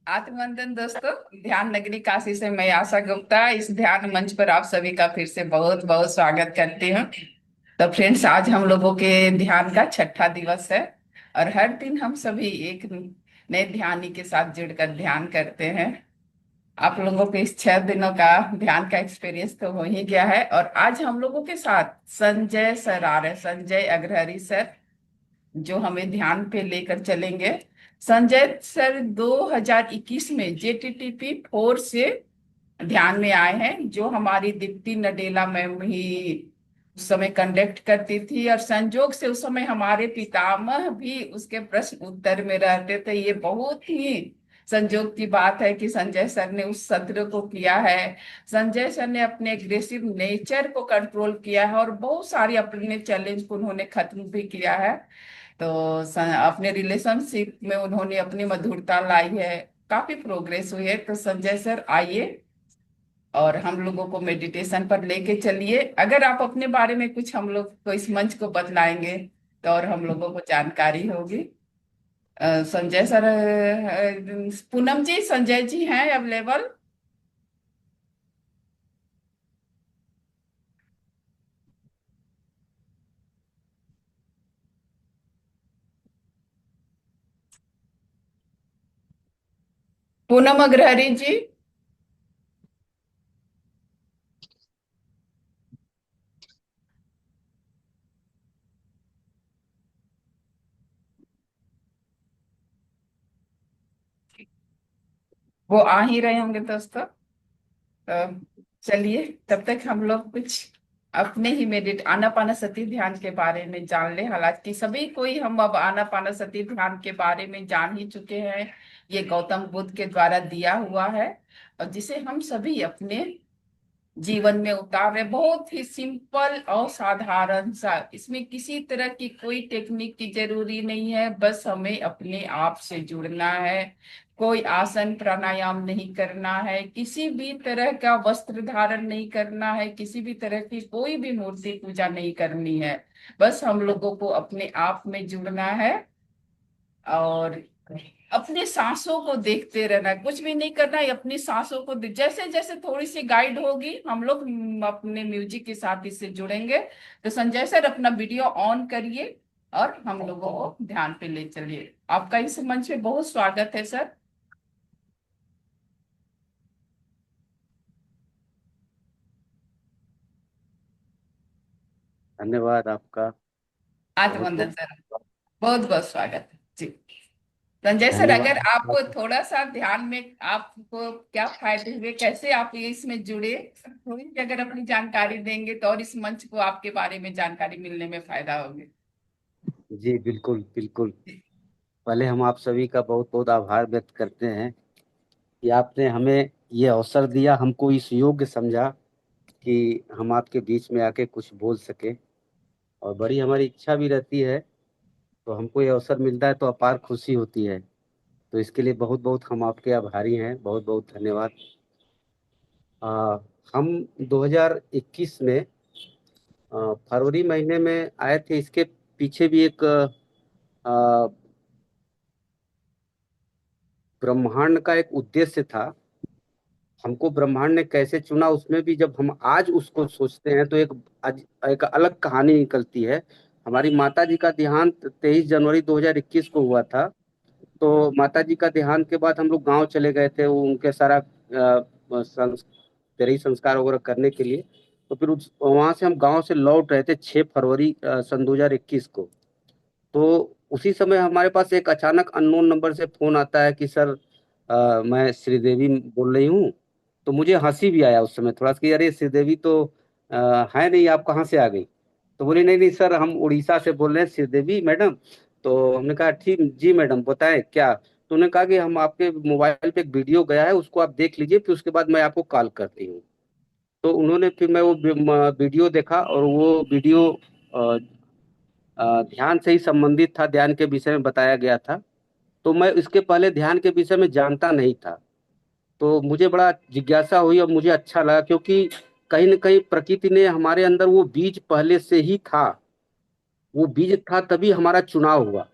आत्मवंदन दोस्तों। ध्यान नगरी काशी से मैं आशा गुप्ता इस ध्यान मंच पर आप सभी का फिर से बहुत बहुत स्वागत करती हूँ। तो फ्रेंड्स, आज हम लोगों के ध्यान का छठा दिवस है। और हर दिन हम सभी एक नए ध्यानी के साथ जुड़कर ध्यान करते हैं। आप लोगों के इस 6 दिनों का ध्यान का एक्सपीरियंस तो हो ही गया है। और आज हम लोगों के साथ संजय सर आ रहे हैं, संजय अग्रहरि सर, जो हमें ध्यान पे लेकर चलेंगे। संजय सर 2021 में JTTP 4 से ध्यान में आए हैं, जो हमारी दीप्ति नडेला मैम ही उस समय कंडक्ट करती थी। और संजोग से उस समय हमारे पितामह भी उसके प्रश्न उत्तर में रहते थे। ये बहुत ही संजोग की बात है कि संजय सर ने उस सत्र को किया है। संजय सर ने अपने एग्रेसिव नेचर को कंट्रोल किया है और बहुत सारी अपने चैलेंज को उन्होंने खत्म भी किया है। तो अपने रिलेशनशिप में उन्होंने अपनी मधुरता लाई है, काफी प्रोग्रेस हुई है। तो संजय सर आइए और हम लोगों को मेडिटेशन पर लेके चलिए। अगर आप अपने बारे में कुछ हम लोग को इस मंच को बतलाएंगे तो और हम लोगों को जानकारी होगी। संजय सर, पूनम जी, संजय जी हैं अवेलेबल? पूनम अग्रहरि जी। वो आ ही रहे होंगे दोस्तों। चलिए, तब तक हम लोग कुछ अपने ही आनापानसति ध्यान के बारे में जान ले। हालांकि सभी कोई हम अब आनापानसति ध्यान के बारे में जान ही चुके हैं। ये गौतम बुद्ध के द्वारा दिया हुआ है और जिसे हम सभी अपने जीवन में उतार रहे। बहुत ही सिंपल और साधारण सा, इसमें किसी तरह की कोई टेक्निक की जरूरी नहीं है। बस हमें अपने आप से जुड़ना है। कोई आसन प्राणायाम नहीं करना है, किसी भी तरह का वस्त्र धारण नहीं करना है, किसी भी तरह की कोई भी मूर्ति पूजा नहीं करनी है। बस हम लोगों को अपने आप में जुड़ना है और अपने सांसों को देखते रहना है। कुछ भी नहीं करना है, अपनी सांसों को जैसे जैसे थोड़ी सी गाइड होगी हम लोग अपने म्यूजिक के साथ इससे जुड़ेंगे। तो संजय सर, अपना वीडियो ऑन करिए और हम लोगों को ध्यान पे ले चलिए। आपका इस मंच पे बहुत स्वागत है सर। धन्यवाद आपका। बहुत आत्मवंदन बहुत सर, बहुत बहुत स्वागत है जी। संजय सर, अगर धन्यवाद आप आपका। थोड़ा सा ध्यान में आपको क्या फायदे हुए, कैसे आप ये इसमें जुड़े, थोड़ी सी अगर अपनी जानकारी देंगे तो और इस मंच को आपके बारे में जानकारी मिलने में फायदा होगी। जी बिल्कुल बिल्कुल। पहले हम आप सभी का बहुत बहुत आभार व्यक्त करते हैं कि आपने हमें ये अवसर दिया, हमको इस योग्य समझा कि हम आपके बीच में आके कुछ बोल सके। और बड़ी हमारी इच्छा भी रहती है, तो हमको ये अवसर मिलता है तो अपार खुशी होती है। तो इसके लिए बहुत बहुत हम आपके आभारी हैं, बहुत बहुत धन्यवाद। आ, हम 2021 में फरवरी महीने में आए थे। इसके पीछे भी एक ब्रह्मांड का एक उद्देश्य था। हमको ब्रह्मांड ने कैसे चुना, उसमें भी जब हम आज उसको सोचते हैं तो एक अलग कहानी निकलती है। हमारी माता जी का देहांत 23 जनवरी 2021 को हुआ था। तो माता जी का देहांत के बाद हम लोग गांव चले गए थे, वो उनके सारा तेरही संस्कार वगैरह करने के लिए। तो फिर वहां से हम गांव से लौट रहे थे 6 फरवरी सन 2021 को। तो उसी समय हमारे पास एक अचानक अननोन नंबर से फोन आता है कि सर, मैं श्रीदेवी बोल रही हूँ। तो मुझे हंसी भी आया उस समय थोड़ा सा कि अरे श्रीदेवी तो है नहीं, आप कहाँ से आ गई। तो बोली नहीं नहीं सर, हम उड़ीसा से बोल रहे हैं, श्रीदेवी मैडम। तो हमने कहा ठीक जी मैडम, बताएं क्या। तो उन्होंने कहा कि हम आपके मोबाइल पे एक वीडियो गया है, उसको आप देख लीजिए, फिर उसके बाद मैं आपको कॉल करती हूँ। तो उन्होंने फिर मैं वो वीडियो देखा, और वो वीडियो ध्यान से ही संबंधित था, ध्यान के विषय में बताया गया था। तो मैं इसके पहले ध्यान के विषय में जानता नहीं था। तो मुझे बड़ा जिज्ञासा हुई और मुझे अच्छा लगा, क्योंकि कहीं न कहीं प्रकृति ने हमारे अंदर वो बीज पहले से ही था। वो बीज था तभी हमारा चुनाव हुआ।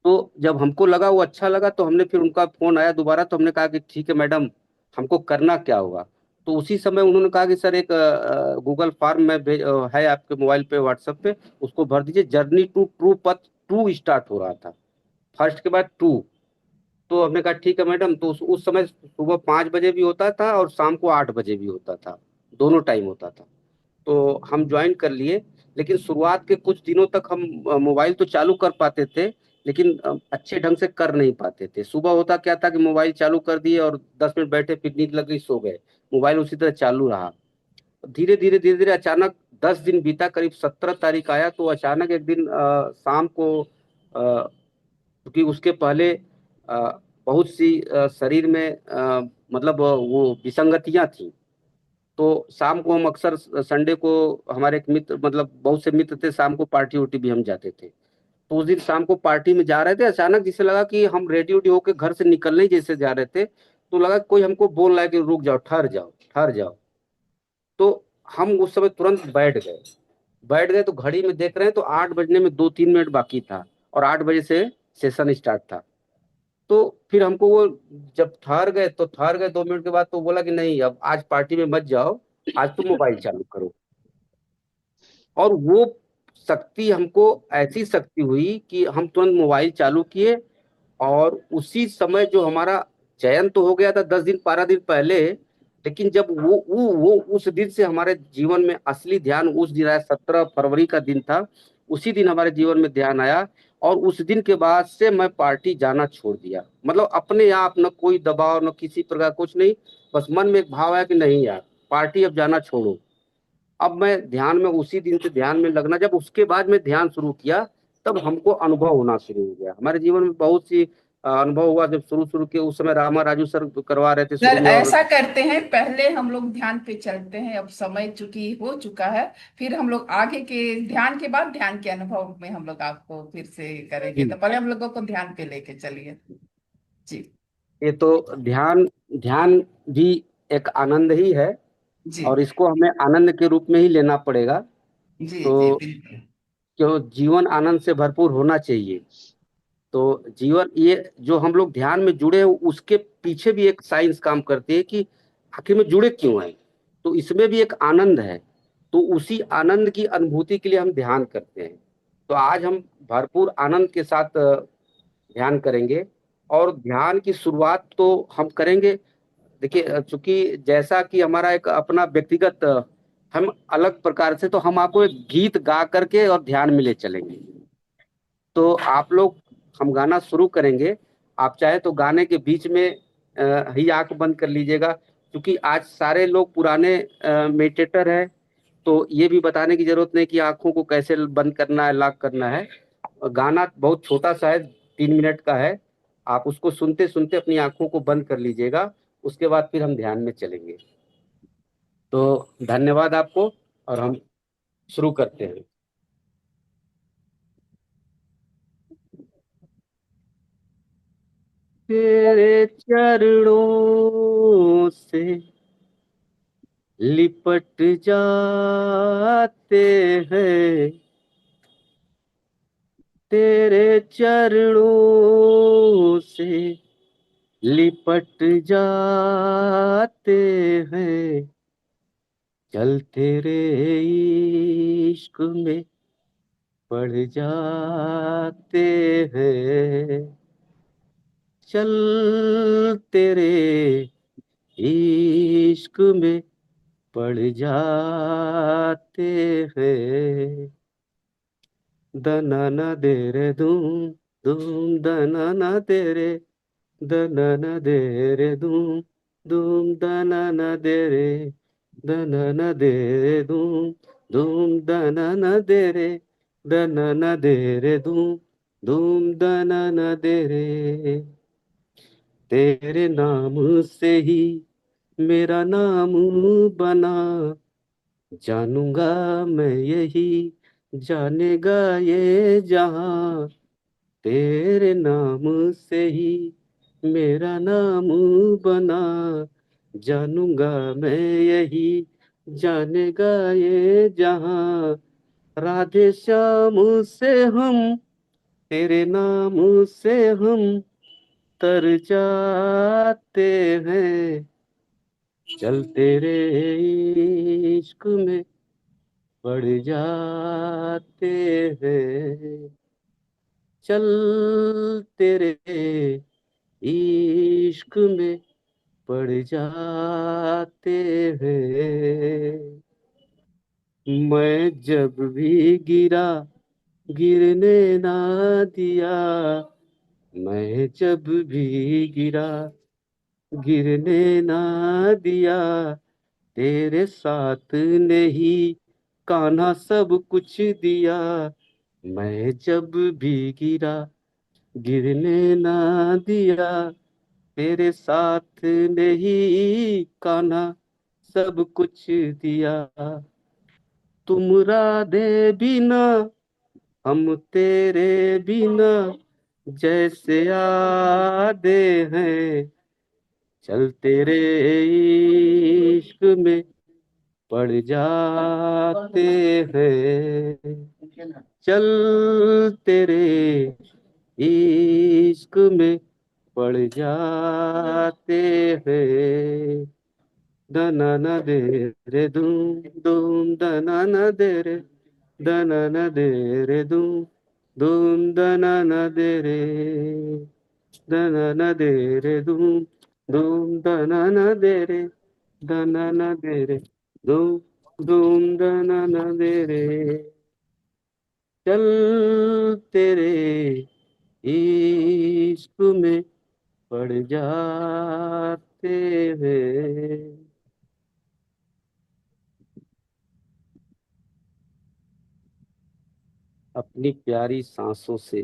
तो जब हमको लगा वो अच्छा लगा, तो हमने फिर उनका फोन आया दोबारा, तो हमने कहा कि ठीक है मैडम, हमको करना क्या होगा। तो उसी समय उन्होंने कहा कि सर एक गूगल फॉर्म में है आपके मोबाइल पे, व्हाट्सएप पे, उसको भर दीजिए। जर्नी टू ट्रू पथ टू स्टार्ट हो रहा था, फर्स्ट के बाद टू। तो हमने कहा ठीक है मैडम। तो उस समय सुबह 5 बजे भी होता था और शाम को 8 बजे भी होता था, दोनों टाइम होता था। तो हम ज्वाइन कर लिए। लेकिन शुरुआत के कुछ दिनों तक हम मोबाइल तो चालू कर पाते थे, लेकिन अच्छे ढंग से कर नहीं पाते थे। सुबह होता क्या था कि मोबाइल चालू कर दिए और 10 मिनट बैठे, फिर नींद लग गई, सो गए। मोबाइल उसी तरह चालू रहा। धीरे धीरे धीरे धीरे अचानक 10 दिन बीता, करीब 17 तारीख आया, तो अचानक एक दिन शाम को, क्योंकि उसके पहले बहुत सी शरीर में मतलब वो विसंगतियां थी। तो शाम को हम अक्सर संडे को, हमारे एक मित्र, मतलब बहुत से मित्र थे, शाम को पार्टी उर्टी भी हम जाते थे। तो उस दिन शाम को पार्टी में जा रहे थे, अचानक जिसे लगा कि हम रेडी उडी होके घर से निकलने ही जैसे जा रहे थे, तो लगा कोई हमको बोल रहा है कि रुक जाओ, ठहर जाओ, ठहर जाओ। तो हम उस समय तुरंत बैठ गए। बैठ गए तो घड़ी में देख रहे हैं तो 8 बजने में 2-3 मिनट बाकी था, और 8 बजे से सेशन स्टार्ट था। तो फिर हमको वो, जब ठहर गए तो ठहर गए 2 मिनट के बाद, तो बोला कि नहीं, अब आज पार्टी में मत जाओ, आज तुम मोबाइल चालू करो। और वो शक्ति हमको, ऐसी शक्ति हुई कि हम तुरंत मोबाइल चालू किए। और उसी समय जो हमारा चयन तो हो गया था 10 दिन 12 दिन पहले, लेकिन जब वो उस दिन से हमारे जीवन में असली ध्यान उस दिन आया, 17 फरवरी का दिन था। उसी दिन हमारे जीवन में ध्यान आया। और उस दिन के बाद से मैं पार्टी जाना छोड़ दिया, मतलब अपने आप, न कोई दबाव, न किसी प्रकार कुछ नहीं। बस मन में एक भाव आया कि नहीं यार, पार्टी अब जाना छोड़ो। अब मैं ध्यान में, उसी दिन से ध्यान में लगना, जब उसके बाद में ध्यान शुरू किया, तब हमको अनुभव होना शुरू हो गया। हमारे जीवन में बहुत सी अनुभव हुआ। जब शुरू शुरू के उस समय रामा राजू सर करवा रहे थे सर शुरू में, और ऐसा करते हैं, पहले हम लोग ध्यान पे चलते हैं, अब समय चूंकि हो चुका है। फिर हम लोग आगे के ध्यान के बाद ध्यान के अनुभव में हम लोग आपको फिर से करेंगे, जी, तो पहले हम लोगों को ध्यान पे लेके चलिए। जी। ये तो ध्यान, ध्यान भी एक आनंद ही है, जी। और इसको हमें आनंद के रूप में ही लेना पड़ेगा। जी। तो जी बिल्कुल। क्यों, जीवन आनंद से भरपूर होना चाहिए। तो जीवन, ये जो हम लोग ध्यान में जुड़े हैं, उसके पीछे भी एक साइंस काम करती है कि आखिर में जुड़े क्यों हैं। तो इसमें भी एक आनंद है। तो उसी आनंद की अनुभूति के लिए हम ध्यान करते हैं। तो आज हम भरपूर आनंद के साथ ध्यान करेंगे। और ध्यान की शुरुआत तो हम करेंगे। देखिए, चूंकि जैसा कि हमारा एक अपना व्यक्तिगत, हम अलग प्रकार से, तो हम आपको एक गीत गा करके और ध्यान में ले चलेंगे। तो आप लोग, हम गाना शुरू करेंगे। आप चाहे तो गाने के बीच में ही आंख बंद कर लीजिएगा, क्योंकि आज सारे लोग पुराने मेडिटेटर हैं। तो ये भी बताने की जरूरत नहीं कि आंखों को कैसे बंद करना है, लॉक करना है। गाना बहुत छोटा सा है, 3 मिनट का है। आप उसको सुनते सुनते अपनी आंखों को बंद कर लीजिएगा। उसके बाद फिर हम ध्यान में चलेंगे। तो धन्यवाद आपको, और हम शुरू करते हैं। तेरे चरणों से लिपट जाते हैं, तेरे चरणों से लिपट जाते हैं, चलते रे इश्क में पड़ जाते हैं, चल तेरे इश्क में पड़ जाते हैं। दना दे रे धूम, धूम दना दे रे, दना दे रे धूम, धूम दना दे रे, दना दे रे धूम, धूम दना दे रे, दना दे रे धूम, धूम दना दे रे। तेरे नाम से ही मेरा नाम बना, जानूंगा मैं यही, जानेगा ये जहां। तेरे नाम से ही मेरा नाम बना, जानूंगा मैं यही, जानेगा ये जहां। राधे श्याम से हम तेरे नाम से हम तर जाते हैं, चल तेरे इश्क में पड़ जाते हैं, चल तेरे इश्क में पड़ जाते हैं। मैं जब भी गिरा गिरने ना दिया, मैं जब भी गिरा गिरने ना दिया, तेरे साथ ने ही कान्हा सब कुछ दिया। मैं जब भी गिरा गिरने ना दिया, तेरे साथ ने ही कान्हा सब कुछ दिया। तुम राधे बिना हम तेरे बिना जैसे आधे हैं, चल तेरे इश्क में पड़ जाते हैं, चल तेरे इश्क में पड़ जाते हैं। दना न दे रे दूम दूम, दना न दे रे, दना न दे रे दूम दूम, दना न दे रे, दना न दे रे दूम दूम, दना न दे रे, दना न दे रे दूम दूम, दना न दे रे, चल तेरे इश्क में पड़ जाते हैं। अपनी प्यारी सांसों से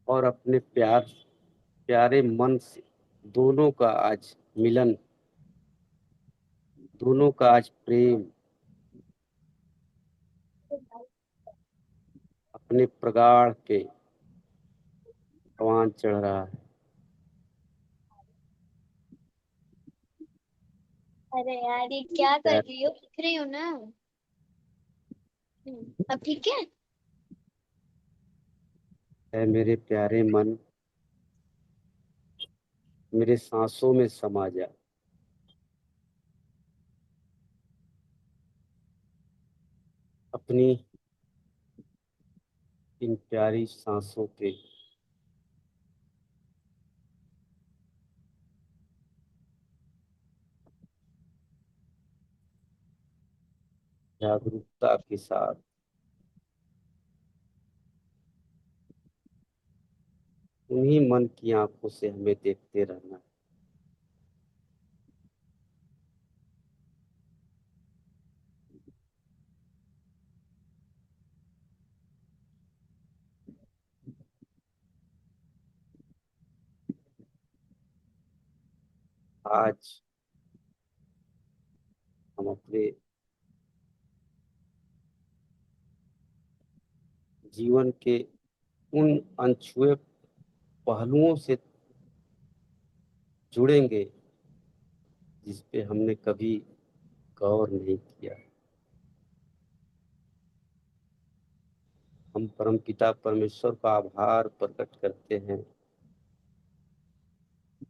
और अपने प्यारे मन से, दोनों का आज मिलन, दोनों का आज प्रेम अपने प्रगाढ़ पे परवान चढ़ रहा है। अरे यार ये क्या कर है रही हो, लिख रही हो ना। अब ठीक है। मेरे प्यारे मन, मेरे सांसों में समा जा, अपनी इन प्यारी सांसों पे जागरूकता के साथ उन्हीं मन की आंखों से हमें देखते रहना है। आज हम अपने जीवन के उन अनछुए पहलुओं से जुड़ेंगे जिस पे हमने कभी गौर नहीं किया। हम परमपिता परमेश्वर का आभार प्रकट करते हैं,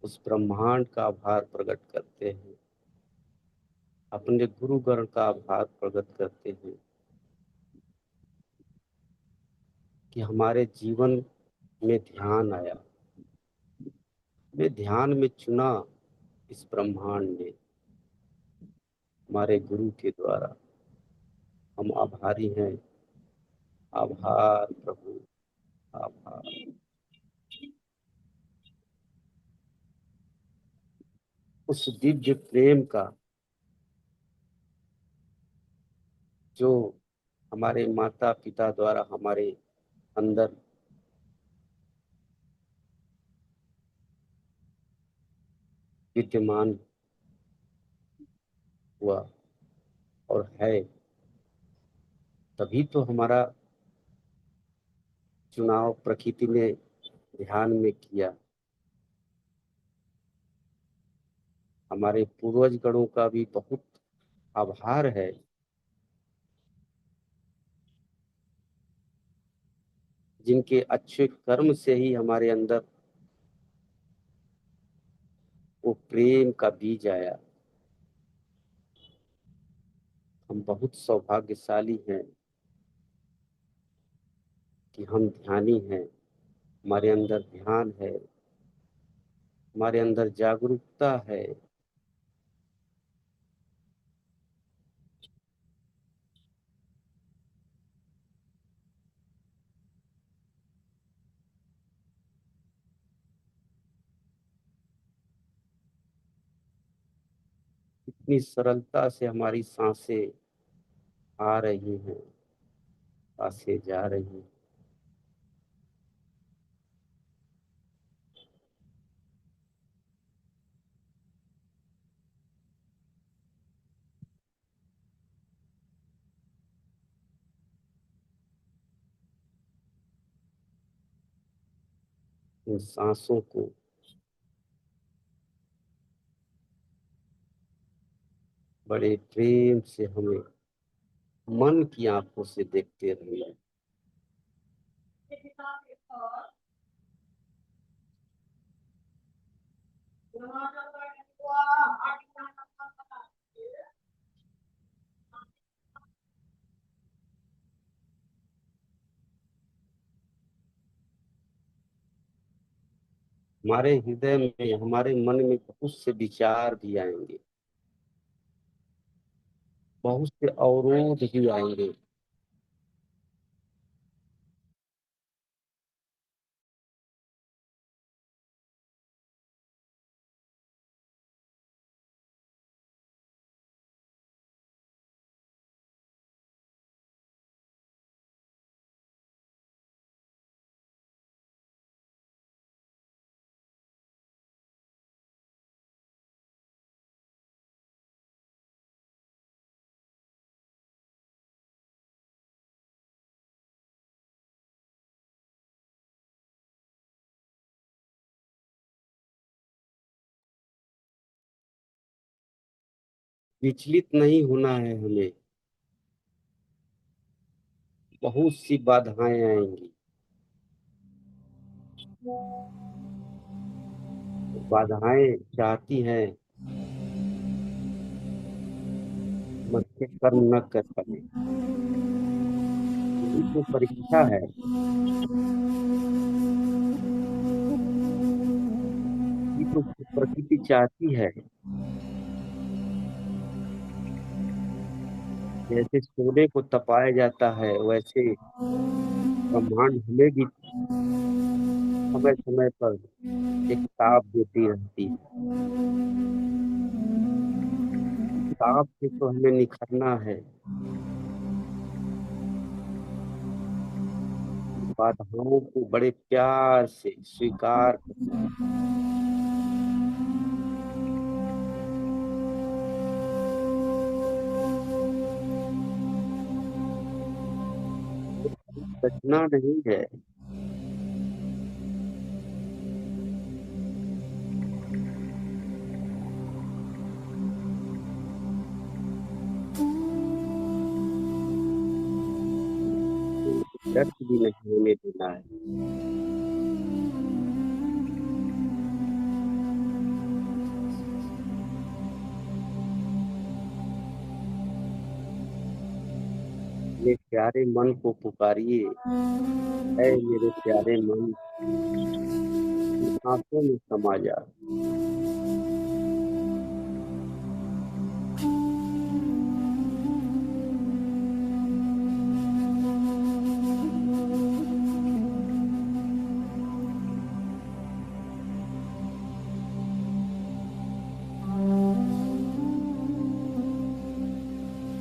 उस ब्रह्मांड का आभार प्रकट करते हैं, अपने गुरुगण का आभार प्रकट करते हैं कि हमारे जीवन में ध्यान आया, हमें ध्यान में चुना इस ब्रह्मांड ने हमारे गुरु के द्वारा। हम आभारी हैं। आभार प्रभु, आभार। उस दिव्य प्रेम का जो हमारे माता पिता द्वारा हमारे अंदर विद्यमान हुआ और है, तभी तो हमारा चुनाव प्रकृति ने ध्यान में किया। हमारे पूर्वज गणों का भी बहुत आभार है जिनके अच्छे कर्म से ही हमारे अंदर वो प्रेम का बीज आया। हम बहुत सौभाग्यशाली हैं कि हम ध्यानी हैं, हमारे अंदर ध्यान है, हमारे अंदर जागरूकता है। इतनी सरलता से हमारी सांसें आ रही हैं, सांसें जा रही हैं। इन सांसों को बड़े प्रेम से हमें मन की आंखों से देखते रहना। हमारे हृदय में, हमारे मन में बहुत से विचार भी आएंगे, बहुत से अवरोध भी आएंगे। विचलित नहीं होना है हमें। बहुत सी बाधाएं आएंगी, बाधाएं चाहती हैं हम अच्छे कर्म न कर पाए। यही तो परीक्षा है। ये तो प्रकृति चाहती है। जैसे सोने को तपाया जाता है, वैसे ब्रह्मांड हमें भी समय समय पर एक ताप देती रहती है। ताप से तो हमें निखरना है, बाधाओं को बड़े प्यार से स्वीकार करना है। बचना नहीं है। व्यर्थ भी नहीं होने देना है। अपने प्यारे मन को पुकारिए, ऐ मेरे प्यारे मन, इन आंखों में समा जा।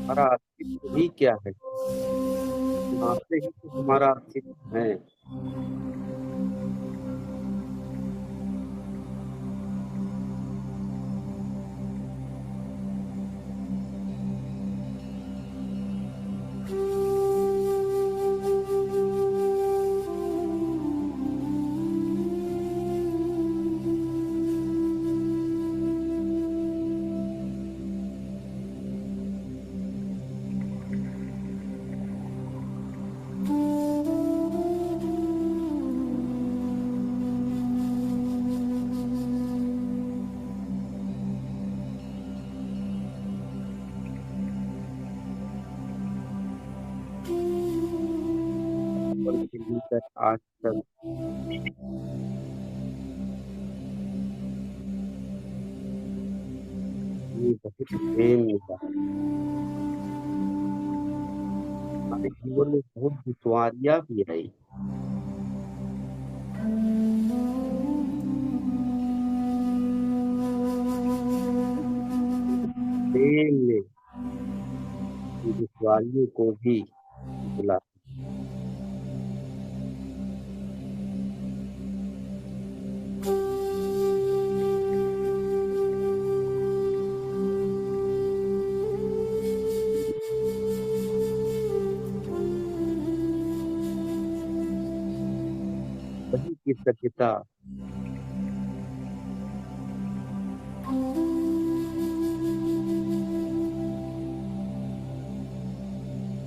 हमारा अस्तित्व ही क्या है? सांसें ही तो हमारा अस्तित्व है। से लेकर आज तक ये बहुत प्रेम मिला। हमारे जीवन में बहुत दुश्वारियां भी आई। प्रेम ने इन दुश्वारियों को भी बुला। वही की सत्यता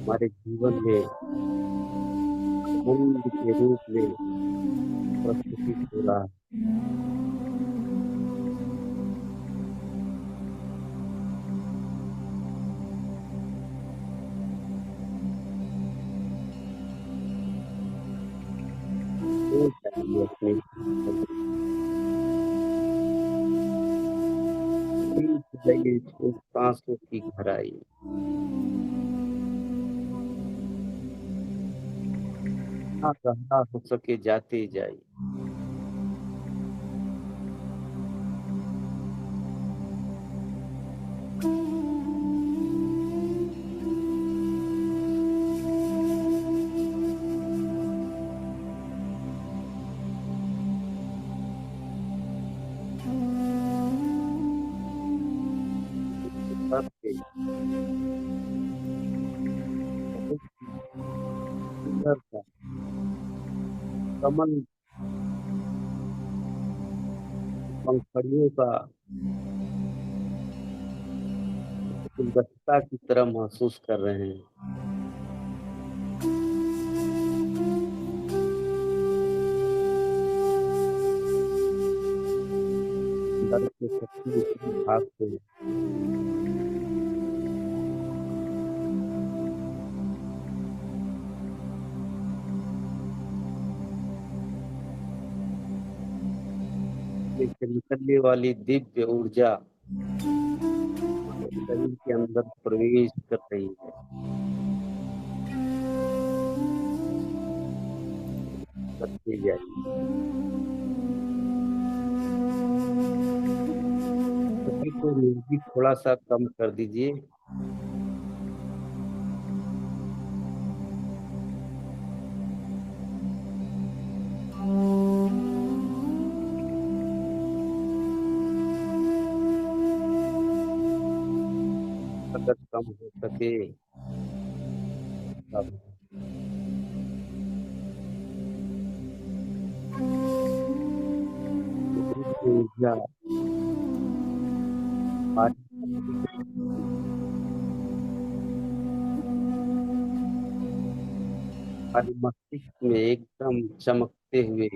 हमारे जीवन में आनंद के रूप में प्रस्तुत हो रहा है। वो चाहिए अपने जीवन में चाहिए उन सांसों की गहराई, ना गहरा हो सके जाते जाए। सबके बहुत सुंदर सा कमल पंखड़ियों का गुलदस्ता की तरह महसूस कर रहे हैं। अंदर से शक्ति उसी भाग से से निकलने वाली दिव्य ऊर्जा हमारे शरीर के अंदर प्रवेश कर रही है। करते जाइए। सभी को म्यूजिक थोड़ा सा कम कर दीजिए। अगर कम हो सके तब ऊर्जा हमारे मस्तिष्क में एकदम चमकते हुए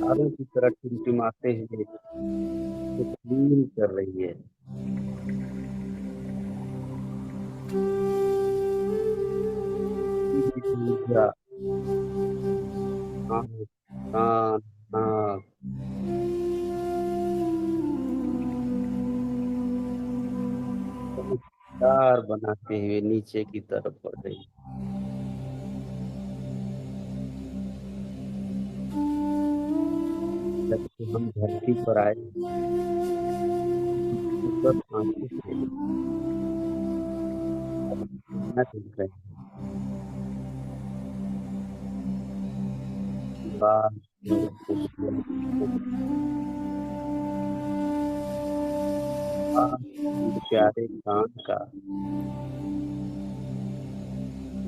तारों की तरह टिमटिमाते हुए तस्लीम कर रही है। ऊर्जा आँख, कान, नाक, चमकदार बनाते हुए नीचे की तरफ बढ़ रही है। जब से हम धरती पर आए ऊपर आंखों से न दिख रहे हैं। बाल, खुशियाँ, प्यारे कान का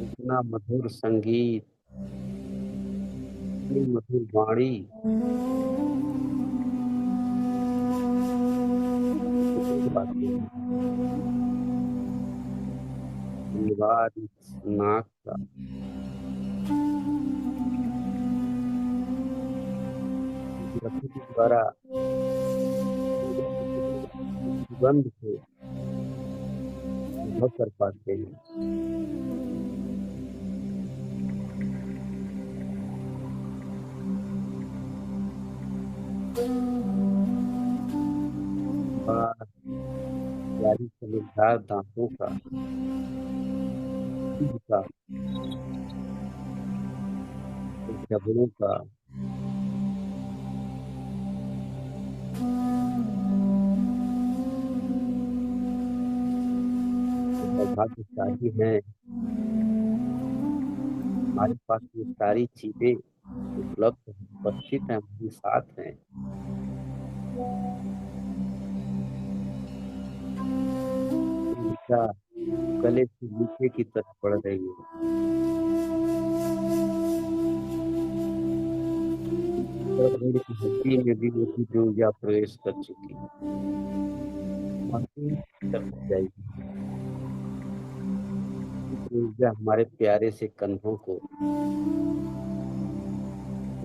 इतना मधुर संगीत, इतनी मधुर वाणी, धन्यवाद इस नाक का प्रकृति द्वारा सुगंध से अनुभव कर पाते हैं। बड़ा प्यारी समझदार दांतों का, दूध का, जबड़ों का, सौभाग्यशाली हैं, हमारे पास ये सारी चीजें उपलब्ध हैं, उपस्थित हैं, हमारे साथ हैं। दिशा गले से नीचे की तरफ बढ़ रही है, रीढ़ की हड्डी में भी उसकी ऊर्जा प्रवेश कर चुकी है, मशीन की तरफ जाएगी। ऊर्जा हमारे प्यारे से कंधों को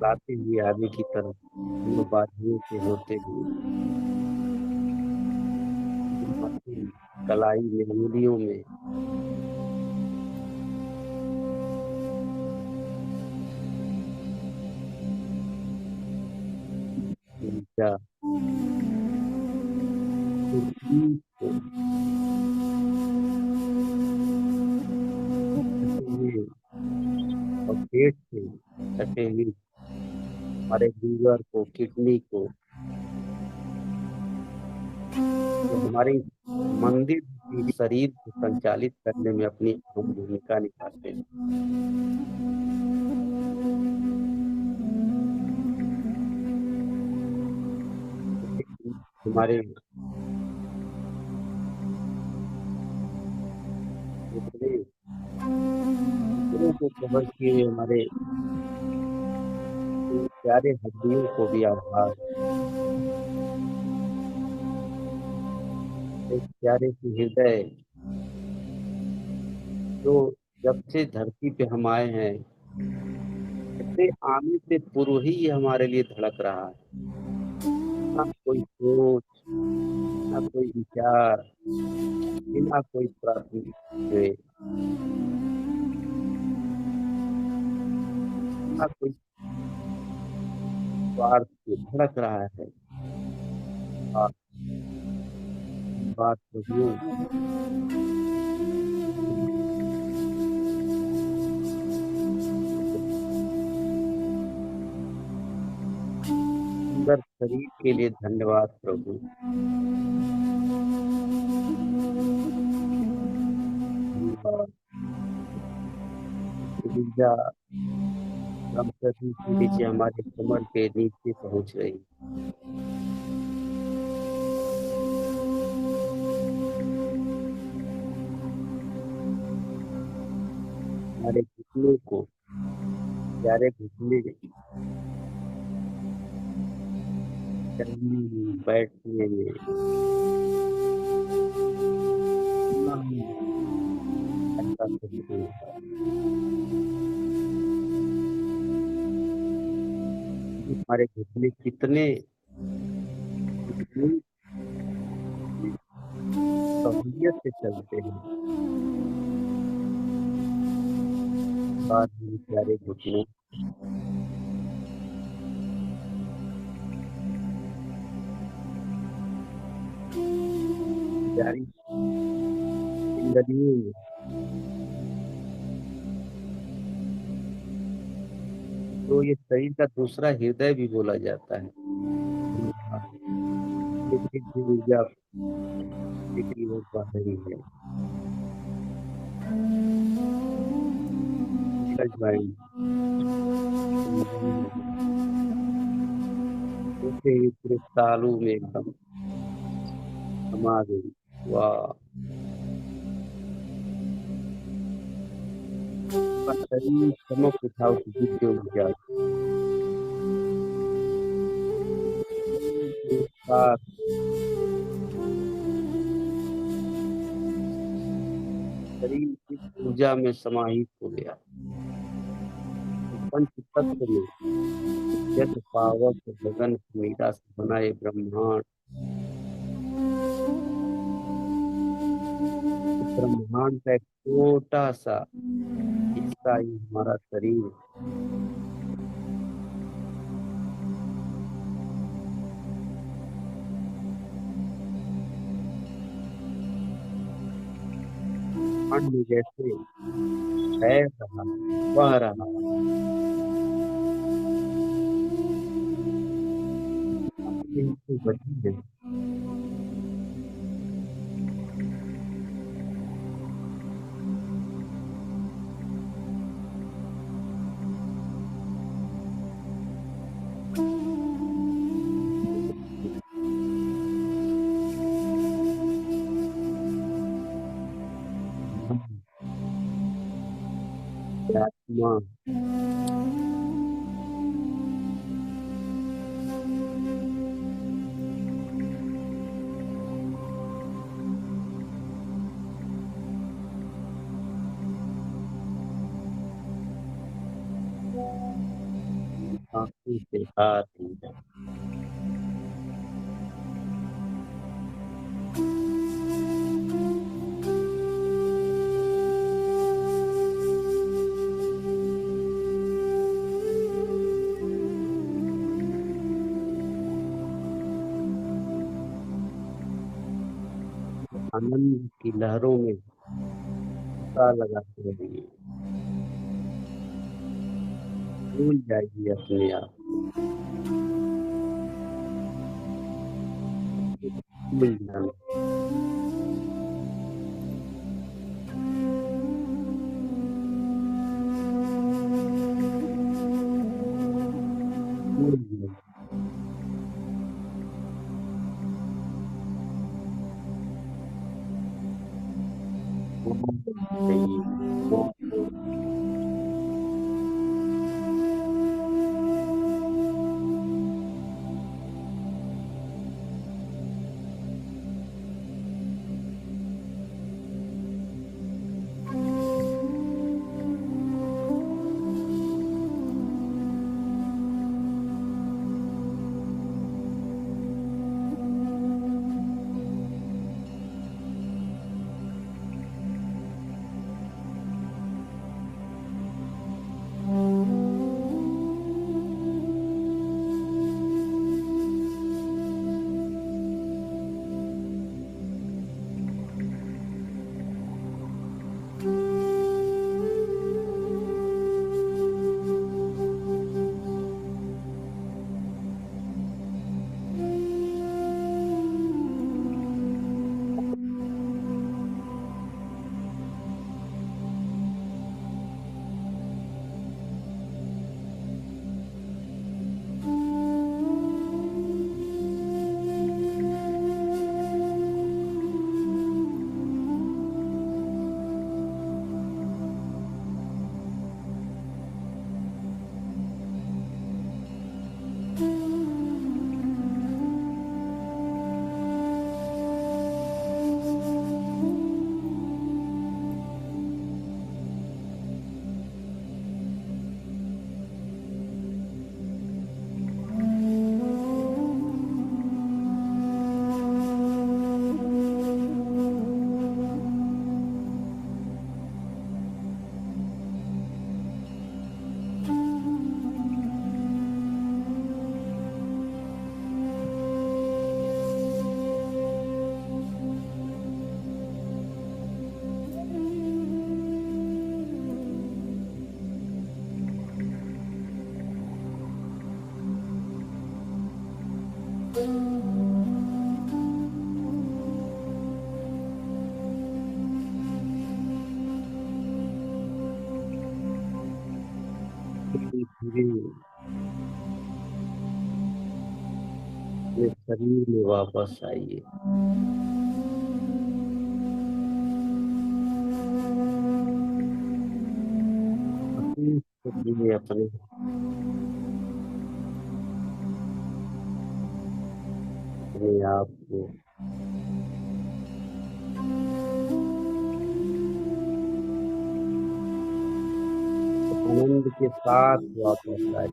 लाते हुए आगे की तरफ दोनों बाजुओं से होते हुए मशीन कलाई में, उंगलियों में ऊर्जा को सटे हुए और पेट से सटे हुए हमारे लीवर को, किडनी को, तो हमारे मंदिर भी शरीर को संचालित करने में अपनी अहम भूमिका निभाते हैं। हमारे को कवर किए हुए हमारे प्यारे हड्डियों को भी आभार, एक प्यारे से हृदय जो जब से धरती पे हम आए हैं, इससे आने से पूर्व ही ये हमारे लिए धड़क रहा है। ना कोई सोच, ना कोई विचार, बिना कोई प्राथमिक, ना कोई स्वार्थ से धड़क रहा है। और बात प्रभु सुंदर शरीर के लिए धन्यवाद प्रभु। ऊर्जा प्रति के नीचे हमारे कमर के नीचे पहुंच रही, हमारे घुटनों को, प्यारे घुटने चलने में, बैठने में ऐसा कुछ नहीं है। हमारे घुटने कितने सहूलियत से चलते हैं। बाद में प्यारे घुटने प्यारी जिंदगी में तो ये शरीर का दूसरा हृदय भी बोला जाता है। ऊर्जा की ओर बढ़ रही है। पूरे तालू में एकदम समा गई। वाह, शरीर चमक उठाओ दिव्य ऊर्जा शरीर इस ऊर्जा में समाहित हो गया। पंच तत्व में जल पावक गगन मीरा से बना ये ब्रह्मांड ब्रह्मांड का एक छोटा सा हिस्सा ही हमारा शरीर। ब्रह्मांड जैसे तैर रहा, बह रहा, इनसे बची है। आत्मा आंखों से आती है। आनंद की लहरों में पता लगाते रहिए, भूल जाइए अपने आप, भूल जाना, भूल जाना। भूल जाइए। धीरे धीरे अपने शरीर में वापस आइए। अपनी शरीर में अपने आप को आनंद के साथ वापस आइए।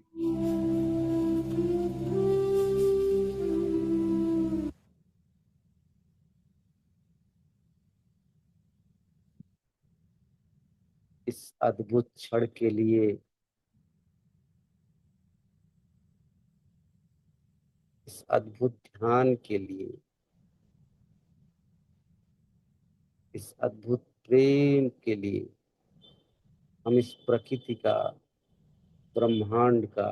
इस अद्भुत क्षण के लिए, इस अद्भुत ध्यान के लिए, इस अद्भुत प्रेम के लिए हम इस प्रकृति का, ब्रह्मांड का,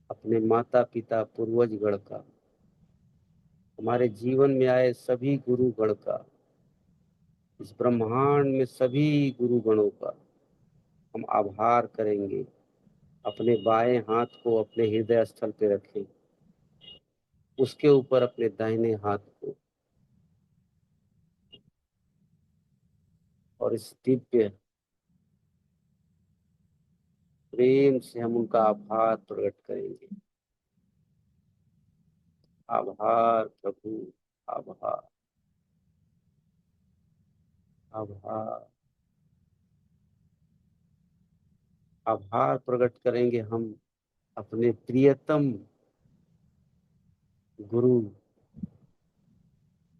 अपने माता पिता पूर्वजगण का, हमारे जीवन में आए सभी गुरुगण का, इस ब्रह्मांड में सभी गुरुगणों का हम आभार करेंगे। अपने बाएं हाथ को अपने हृदय स्थल पे रखें, उसके ऊपर अपने दाहिने हाथ को, और इस दिव्य प्रेम से हम उनका आभार प्रकट करेंगे। आभार प्रभु, आभार, आभार, आभार प्रकट करेंगे हम अपने प्रियतम गुरु,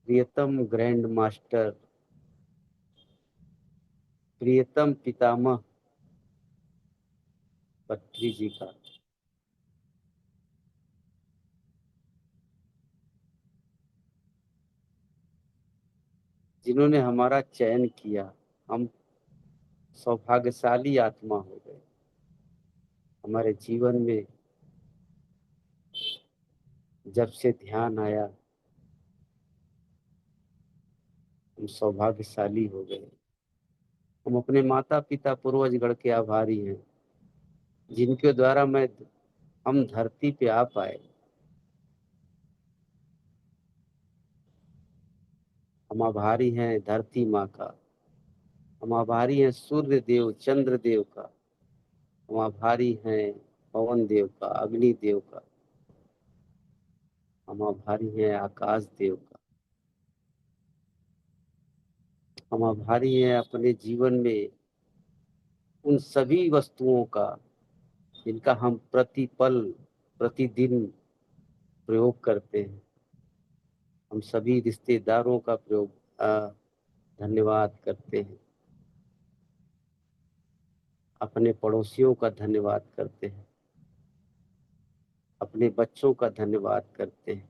प्रियतम ग्रैंड मास्टर, प्रियतम पितामह पत्री जी का, जिन्होंने हमारा चयन किया। हम सौभाग्यशाली आत्मा हो गए। हमारे जीवन में जब से ध्यान आया, हम सौभाग्यशाली हो गए। हम अपने माता पिता पूर्वजगण के आभारी हैं, जिनके द्वारा हम धरती पे आ पाए। हम आभारी हैं धरती माँ का, हम आभारी हैं सूर्य देव चंद्र देव का, हम आभारी हैं पवन देव का, अग्नि देव का, हम आभारी हैं आकाश देव का। हम आभारी हैं अपने जीवन में उन सभी वस्तुओं का, जिनका हम प्रतिपल प्रतिदिन प्रयोग करते हैं। हम सभी रिश्तेदारों का धन्यवाद करते हैं, अपने पड़ोसियों का धन्यवाद करते हैं, अपने बच्चों का धन्यवाद करते हैं।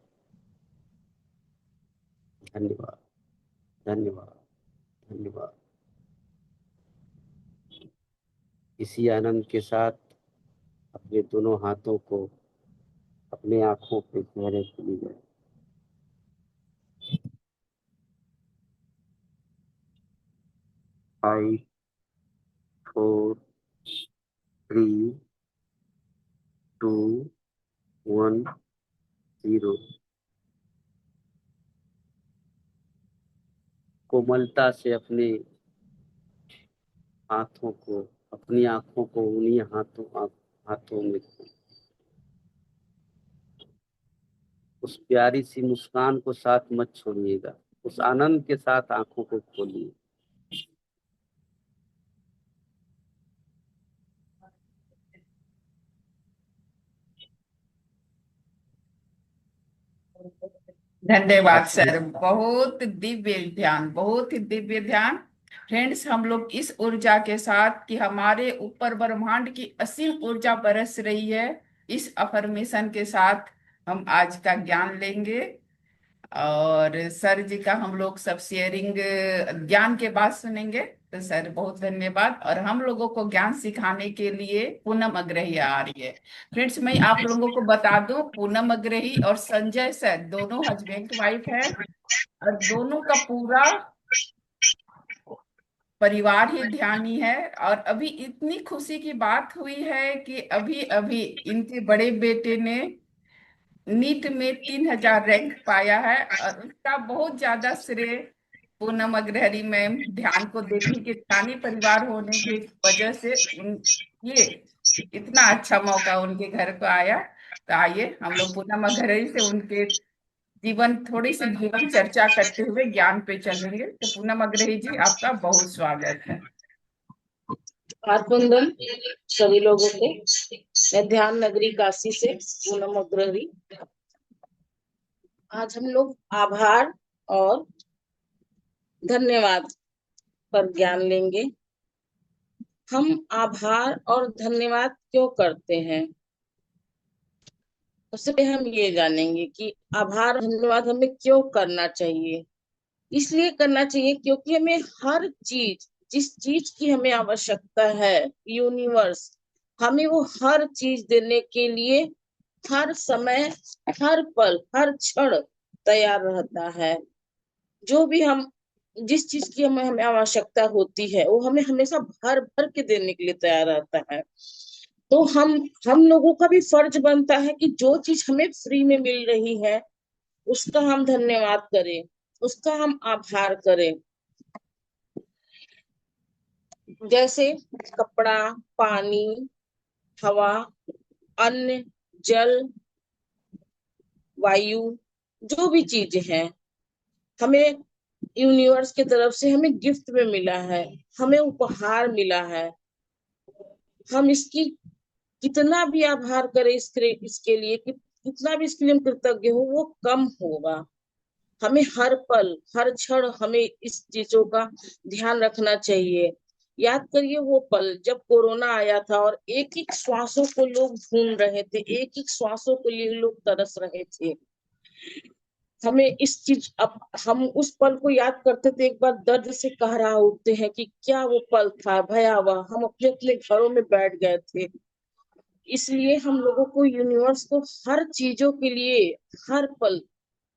धन्यवाद, धन्यवाद, धन्यवाद। इसी आनंद के साथ अपने दोनों हाथों को अपने आंखों पे गहरे खुली जाए। 5 4 3 2 1 0। कोमलता से अपने हाथों को, अपनी आंखों को उन्हीं हाथों में, उस प्यारी सी मुस्कान को साथ मत छोड़िएगा। उस आनंद के साथ आंखों को खोलिए। धन्यवाद अपने सर, बहुत दिव्य ध्यान, बहुत ही दिव्य ध्यान। फ्रेंड्स, हम लोग इस ऊर्जा के साथ कि हमारे ऊपर ब्रह्मांड की असीम ऊर्जा बरस रही है, इस अफर्मेशन के साथ हम आज का ज्ञान लेंगे। और सर जी का हम लोग सब शेयरिंग ज्ञान के बाद सुनेंगे। तो सर बहुत धन्यवाद। और हम लोगों को ज्ञान सिखाने के लिए पूनम अग्रही आ रही है। फ्रेंड्स, मैं आप लोगों को बता दूं, पूनम अग्रही और संजय सर दोनों हस्बैंड वाइफ है, और दोनों का पूरा परिवार ही ध्यानी है। और अभी इतनी खुशी की बात हुई है कि अभी अभी इनके बड़े बेटे ने नीट में 3000 रैंक पाया है, और उसका बहुत ज्यादा श्रेय पूनम अग्रहरी मैम ध्यान को देती के ध्यानी परिवार होने की वजह से उन ये इतना अच्छा मौका उनके घर को आया। तो आइए हम लोग पूनम अग्रहरी से उनके थोड़ी सी जीवन चर्चा करते हुए ज्ञान पे चलेंगे। तो पूनम अग्रही जी, आपका बहुत स्वागत है। आत्मवंदन सभी लोगों को। मैं ध्यान नगरी काशी से पूनम अग्रही। आज हम लोग आभार और धन्यवाद पर ज्ञान लेंगे। हम आभार और धन्यवाद क्यों करते हैं। सबसे पहले हम ये जानेंगे कि आभार और धन्यवाद हमें क्यों करना चाहिए। इसलिए करना चाहिए क्योंकि हमें हर चीज, जिस चीज की हमें आवश्यकता है, यूनिवर्स हमें वो हर चीज देने के लिए हर समय, हर पल, हर क्षण तैयार रहता है। जो भी हम, जिस चीज की हमें हमें आवश्यकता होती है वो हमें हमेशा भर भर के देने के लिए तैयार रहता है। तो हम लोगों का भी फर्ज बनता है कि जो चीज हमें फ्री में मिल रही है उसका हम धन्यवाद करें, उसका हम आभार करें। जैसे कपड़ा, पानी, हवा, अन्न, जल, वायु, जो भी चीजें हैं हमें यूनिवर्स की तरफ से हमें गिफ्ट में मिला है, हमें उपहार मिला है। हम इसकी कितना भी आभार करें इसके लिए कि कितना भी इसके लिए हम कृतज्ञ हो वो कम होगा। हमें हर पल, हर क्षण हमें इस चीजों का ध्यान रखना चाहिए। याद करिए वो पल जब कोरोना आया था और एक एक श्वासों को लोग ढूंढ रहे थे, एक एक श्वासों के लिए लोग तरस रहे थे। हमें इस चीज, अब हम उस पल को याद करते थे, एक बार दर्द से कहरा उठते हैं कि क्या वो पल था भयावह। हम अपने अपने घरों में बैठ गए थे। इसलिए हम लोगों को यूनिवर्स को हर चीजों के लिए हर पल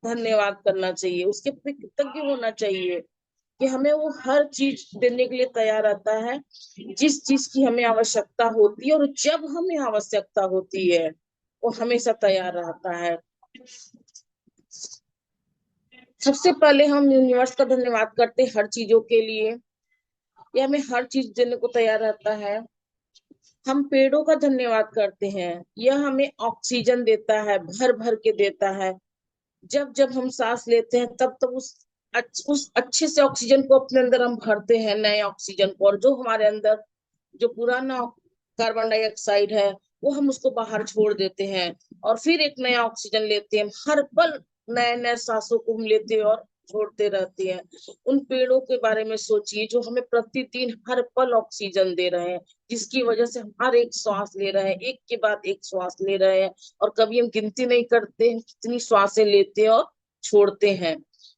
धन्यवाद करना चाहिए, उसके प्रति कृतज्ञ होना चाहिए कि हमें वो हर चीज देने के लिए तैयार रहता है जिस चीज की हमें आवश्यकता होती है। और जब हमें आवश्यकता होती है वो हमेशा तैयार रहता है। सबसे पहले हम यूनिवर्स का धन्यवाद करते हैं हर चीजों के लिए, ये हमें हर चीज देने को तैयार रहता है। हम पेड़ों का धन्यवाद करते हैं, यह हमें ऑक्सीजन देता है, भर भर के देता है। जब जब हम सांस लेते हैं तब तब उस अच्छे से ऑक्सीजन को अपने अंदर हम भरते हैं, नए ऑक्सीजन को। और जो हमारे अंदर जो पुराना कार्बन डाइऑक्साइड है वो हम उसको बाहर छोड़ देते हैं और फिर एक नया ऑक्सीजन लेते हैं। हर पल नए नए सांसों को हम लेते हैं और छोड़ते रहते हैं। उन पेड़ों के बारे में सोचिए जो हमें प्रतिदिन हर पल ऑक्सीजन दे रहे हैं, जिसकी वजह से हम हर एक श्वास ले रहे हैं, एक के बाद एक श्वास ले रहे हैं। और कभी हम गिनती नहीं करते हैं कितनी श्वासें लेते हैं और छोड़ते हैं।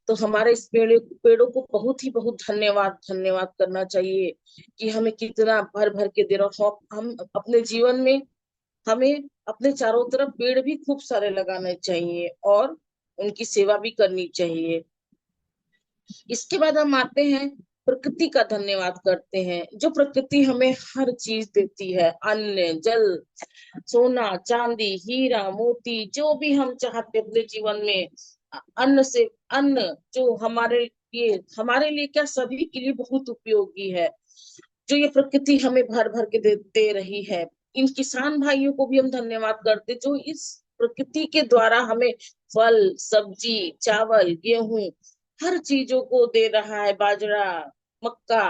तो हमारे इस पेड़ों को बहुत ही बहुत धन्यवाद धन्यवाद करना चाहिए कि हमें कितना भर भर के दे रहा। हम अपने जीवन में हमें अपने चारों तरफ पेड़ भी खूब सारे लगाने चाहिए और उनकी सेवा भी करनी चाहिए। इसके बाद हम आते हैं, प्रकृति का धन्यवाद करते हैं। जो प्रकृति हमें हर चीज देती है, अन्न, जल, सोना, चांदी, हीरा, मोती, जो भी हम चाहते अपने जीवन में, अन्न से, अन्न जो हमारे लिए क्या सभी के लिए बहुत उपयोगी है, जो ये प्रकृति हमें भर भर के दे रही है। इन किसान भाइयों को भी हम धन्यवाद करते जो इस प्रकृति के द्वारा हमें फल, सब्जी, चावल, गेहूं, हर चीजों को दे रहा है, बाजरा, मक्का,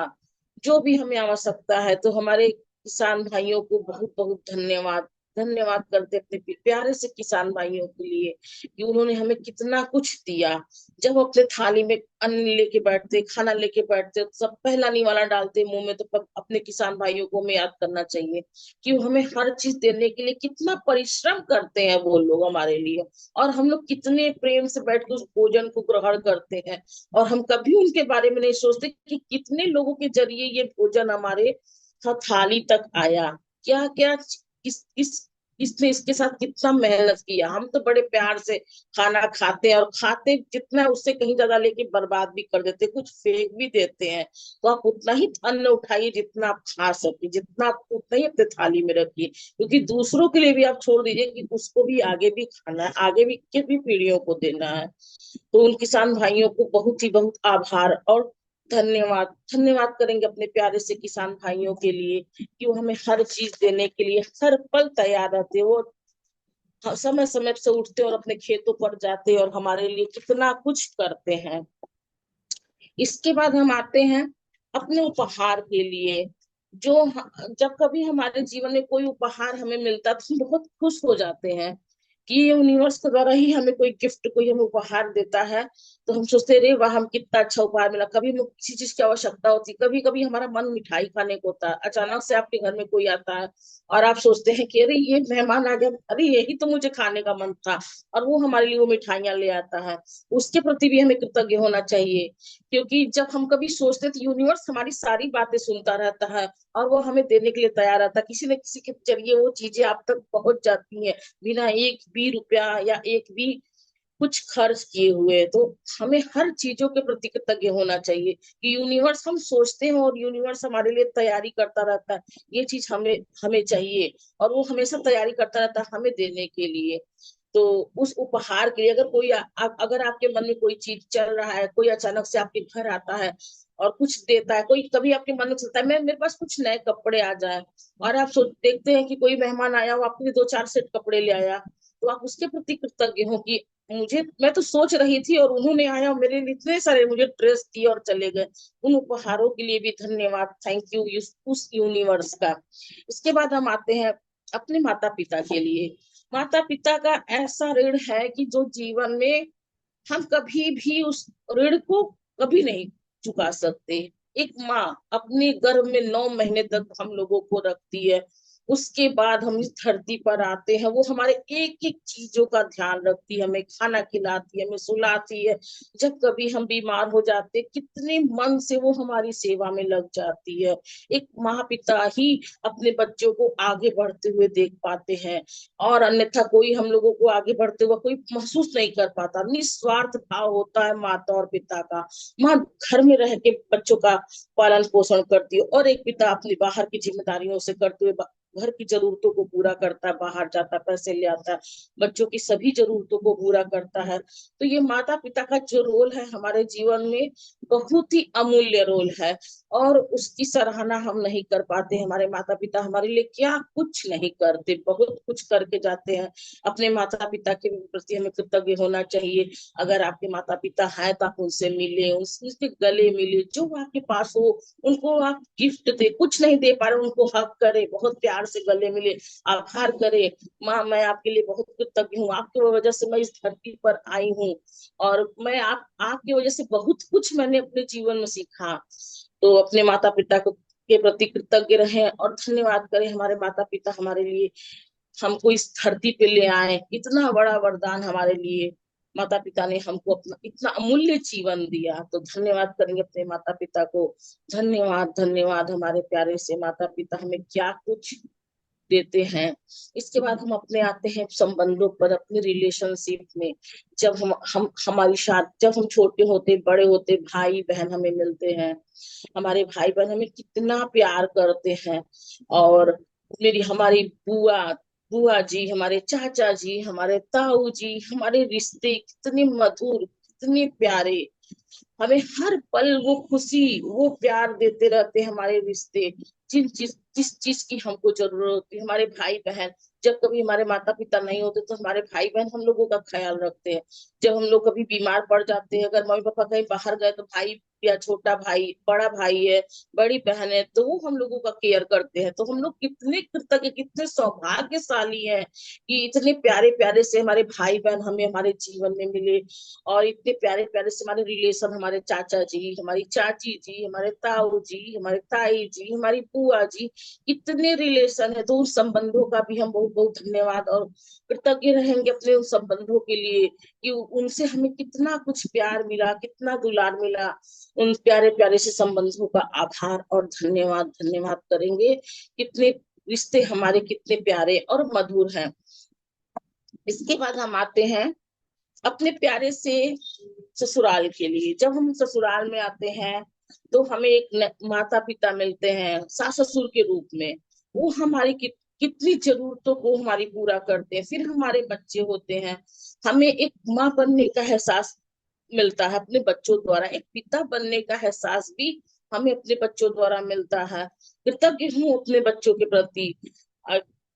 जो भी हमें आवश्यकता है। तो हमारे किसान भाइयों को बहुत बहुत धन्यवाद धन्यवाद करते अपने प्यारे से किसान भाइयों के लिए कि उन्होंने हमें कितना कुछ दिया। जब अपने थाली में अन्न लेके बैठते, खाना लेके बैठते, तो सब पहला निवाला डालते मुंह में, तो अपने किसान भाइयों को हमें याद करना चाहिए कि वो हमें हर चीज देने के लिए कितना परिश्रम करते हैं वो लोग हमारे लिए। और हम लोग कितने प्रेम से बैठ के उस भोजन को ग्रहण करते हैं और हम कभी उनके बारे में नहीं सोचते कि कितने लोगों के जरिए ये भोजन हमारे थाली तक आया। क्या क्या इस इसने इसके साथ कितना मेहनत किया। हम तो बड़े प्यार से खाना खाते हैं और खाते जितना उससे कहीं ज्यादा लेके बर्बाद भी कर देते, कुछ फेंक भी देते हैं। तो आप उतना ही अन्न उठाइए जितना आप खा सके, जितना आप उतना ही अपने थाली में रखिए, क्योंकि दूसरों के लिए भी आप छोड़ दीजिए कि उसको भी आगे भी खाना है, आगे भी के भी पीढ़ियों को देना है। तो उन किसान भाइयों को बहुत ही बहुत आभार और धन्यवाद धन्यवाद करेंगे अपने प्यारे से किसान भाइयों के लिए कि वो हमें हर चीज देने के लिए हर पल तैयार रहते हैं। वो समय समय से उठते और अपने खेतों पर जाते और हमारे लिए कितना कुछ करते हैं। इसके बाद हम आते हैं अपने उपहार के लिए। जब कभी हमारे जीवन में कोई उपहार हमें मिलता तो हम बहुत खुश हो जाते हैं कि ये यूनिवर्स के द्वारा ही हमें कोई गिफ्ट, कोई हमें उपहार देता है, तो हम सोचते रे वाह, हम कितना अच्छा उपहार मिला। कभी हमें किसी चीज की आवश्यकता होती, कभी कभी हमारा मन मिठाई खाने को होता है, अचानक से आपके घर में कोई आता है और आप सोचते हैं कि अरे ये मेहमान आ गया, अरे यही तो मुझे खाने का मन था, और वो हमारे लिए वो मिठाइयां ले आता है। उसके प्रति भी हमें कृतज्ञ होना चाहिए, क्योंकि जब हम कभी सोचते हैं तो यूनिवर्स हमारी सारी बातें सुनता रहता है और वो हमें देने के लिए तैयार रहता है। किसी न किसी के जरिए वो चीजें आप तक पहुंच जाती हैं, बिना एक भी रुपया या एक भी कुछ खर्च किए हुए। तो हमें हर चीजों के प्रति कृतज्ञ होना चाहिए कि यूनिवर्स, हम सोचते हैं और यूनिवर्स हमारे लिए तैयारी करता रहता है, ये चीज हमें हमें चाहिए, और वो हमेशा तैयारी करता रहता है हमें देने के लिए। तो उस उपहार के लिए अगर कोई अगर आपके मन में कोई चीज चल रहा है, कोई अचानक से आपके घर आता है और कुछ देता है, कोई कभी आपके मन में चलता है मैं मेरे पास कुछ नए कपड़े आ जाए, और आप सोच देखते हैं कि कोई मेहमान आया, वो आपके लिए 2-4 सेट कपड़े ले आया, तो आप उसके प्रति कृतज्ञ हो कि मुझे, मैं तो सोच रही थी और उन्होंने आया और मेरे लिए इतने सारे मुझे ड्रेस दिए और चले गए। उन उपहारों के लिए भी धन्यवाद, थैंक यू उस यूनिवर्स का। इसके बाद हम आते हैं अपने माता पिता के लिए। माता पिता का ऐसा ऋण है कि जो जीवन में हम कभी भी उस ऋण को कभी नहीं चुका सकते। एक माँ अपने गर्भ में 9 महीने तक हम लोगों को रखती है, उसके बाद हम इस धरती पर आते हैं, वो हमारे एक एक चीजों का ध्यान रखती है, हमें खाना खिलाती है, हमें सुलाती है। जब कभी हम बीमार हो जाते हैं, कितने मन से वो हमारी सेवा में लग जाती है। एक माँ पिता ही अपने बच्चों को आगे बढ़ते हुए देख पाते हैं, और अन्यथा कोई हम लोगों को आगे बढ़ते हुए कोई महसूस नहीं कर पाता। निस्वार्थ भाव होता है माता और पिता का। माँ घर में रह के बच्चों का पालन पोषण करती है, और एक पिता अपनी बाहर की जिम्मेदारियों से करते हुए घर की जरूरतों को पूरा करता है, बाहर जाता है, पैसे ले आता है, बच्चों की सभी जरूरतों को पूरा करता है। तो ये माता पिता का जो रोल है हमारे जीवन में, बहुत ही अमूल्य रोल है, और उसकी सराहना हम नहीं कर पाते। हमारे माता पिता हमारे लिए क्या कुछ नहीं करते, बहुत कुछ करके जाते हैं। अपने माता पिता के प्रति हमें कृतज्ञ होना चाहिए। अगर आपके माता पिता हैं तो आप उनसे मिले, उनके गले मिले, जो आपके पास हो उनको आप गिफ्ट दे, कुछ नहीं दे पा रहे उनको हक करे, बहुत प्यार से गले मिले, आभार करे, माँ मैं आपके लिए बहुत कृतज्ञ हूँ, आपकी वजह से मैं इस धरती पर आई हूँ, और मैं आपकी वजह से बहुत कुछ मैंने अपने जीवन में सीखा। तो अपने माता पिता को के प्रति कृतज्ञ रहें और धन्यवाद करें। हमारे माता पिता हमारे लिए, हमको इस धरती पे ले आए, इतना बड़ा वरदान हमारे लिए। माता पिता ने हमको अपना इतना अमूल्य जीवन दिया, तो धन्यवाद करेंगे अपने माता पिता को। धन्यवाद धन्यवाद हमारे प्यारे से माता पिता हमें क्या कुछ देते हैं। इसके बाद हम अपने आते हैं संबंधों पर, अपने रिलेशनशिप में। जब हम हमारी शादी, जब हम छोटे होते बड़े होते, भाई बहन हमें मिलते हैं, हमारे भाई बहन हमें कितना प्यार करते हैं, और मेरी हमारी बुआ बुआ जी, हमारे चाचा जी, हमारे ताऊ जी, हमारे रिश्ते कितने मधुर, कितने प्यारे। हमें हर पल वो खुशी, वो प्यार देते रहते हैं हमारे रिश्ते। जिस चीज की हमको जरूरत होती है, हमारे भाई बहन, जब कभी हमारे माता पिता नहीं होते तो हमारे भाई बहन हम लोगों का ख्याल रखते हैं। जब हम लोग कभी बीमार पड़ जाते हैं, अगर मम्मी पापा कहीं बाहर गए, तो भाई या छोटा भाई, बड़ा भाई है, बड़ी बहन है, तो वो हम लोगों का केयर करते हैं। तो हम लोग कितने कृतज्ञ, कितने सौभाग्यशाली हैं कि इतने प्यारे प्यारे से हमारे भाई बहन हमें हमारे जीवन में मिले, और इतने प्यारे प्यारे से हमारे रिलेशन, हमारे चाचा जी, हमारी चाची जी, हमारे ताऊ जी, हमारे ताई जी, हमारी बुआ जी, इतने रिलेशन है। तो उन संबंधों का भी हम बहुत बहुत धन्यवाद और कृतज्ञ रहेंगे अपने उन संबंधों के लिए, कि उनसे हमें कितना कुछ प्यार मिला, कितना दुलार मिला। उन प्यारे प्यारे से संबंधों का आभार और धन्यवाद धन्यवाद करेंगे। कितने रिश्ते हमारे कितने प्यारे और मधुर हैं। इसके बाद हम आते हैं अपने प्यारे से ससुराल के लिए। जब हम ससुराल में आते हैं तो हमें एक माता पिता मिलते हैं सास ससुर के रूप में। वो हमारी कितनी जरूरतों को हमारी पूरा करते हैं। फिर हमारे बच्चे होते हैं, हमें एक माँ बनने का एहसास मिलता है अपने बच्चों द्वारा, एक पिता बनने का एहसास भी हमें अपने बच्चों द्वारा मिलता है। कृतज्ञ हूँ अपने बच्चों के प्रति।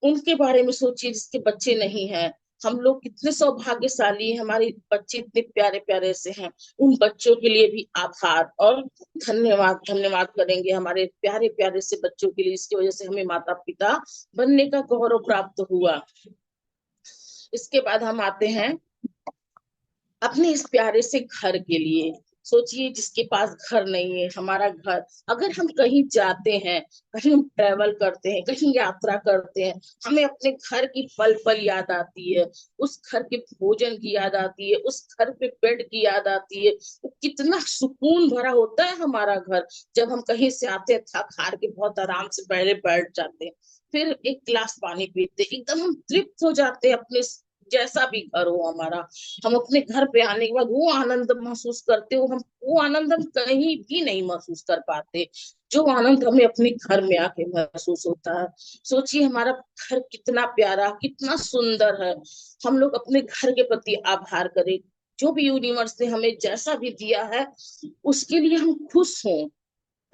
उनके बारे में सोचिए जिसके बच्चे नहीं हैं, हम लोग कितने सौभाग्यशाली हैं, हमारे बच्चे इतने प्यारे प्यारे से हैं। उन बच्चों के लिए भी आभार और धन्यवाद धन्यवाद करेंगे हमारे प्यारे प्यारे से बच्चों के लिए, इसकी वजह से हमें माता पिता बनने का गौरव प्राप्त हुआ। इसके बाद हम आते हैं अपने इस प्यारे से घर के लिए। सोचिए जिसके पास घर नहीं है, हमारा घर, अगर हम कहीं जाते हैं, कहीं हम ट्रेवल करते हैं, कहीं यात्रा करते हैं, हमें अपने घर की पल पल याद आती है, उस घर के भोजन की याद आती है, उस घर पे बेड की याद आती है। वो कितना सुकून भरा होता है हमारा घर। जब हम कहीं से आते हैं, थक हार के बहुत आराम से पहले बैठ जाते हैं, फिर एक गिलास पानी पीते हैं, एकदम हम तृप्त हो जाते हैं अपने, जैसा भी घर हो हमारा। हम अपने घर पे आने के बाद वो आनंद महसूस करते हो, हम वो आनंद हम कहीं भी नहीं महसूस कर पाते, जो आनंद हमें अपने घर में आके महसूस होता है। सोचिए हमारा घर कितना प्यारा, कितना सुंदर है। हम लोग अपने घर के प्रति आभार करें। जो भी यूनिवर्स ने हमें जैसा भी दिया है, उसके लिए हम खुश हों।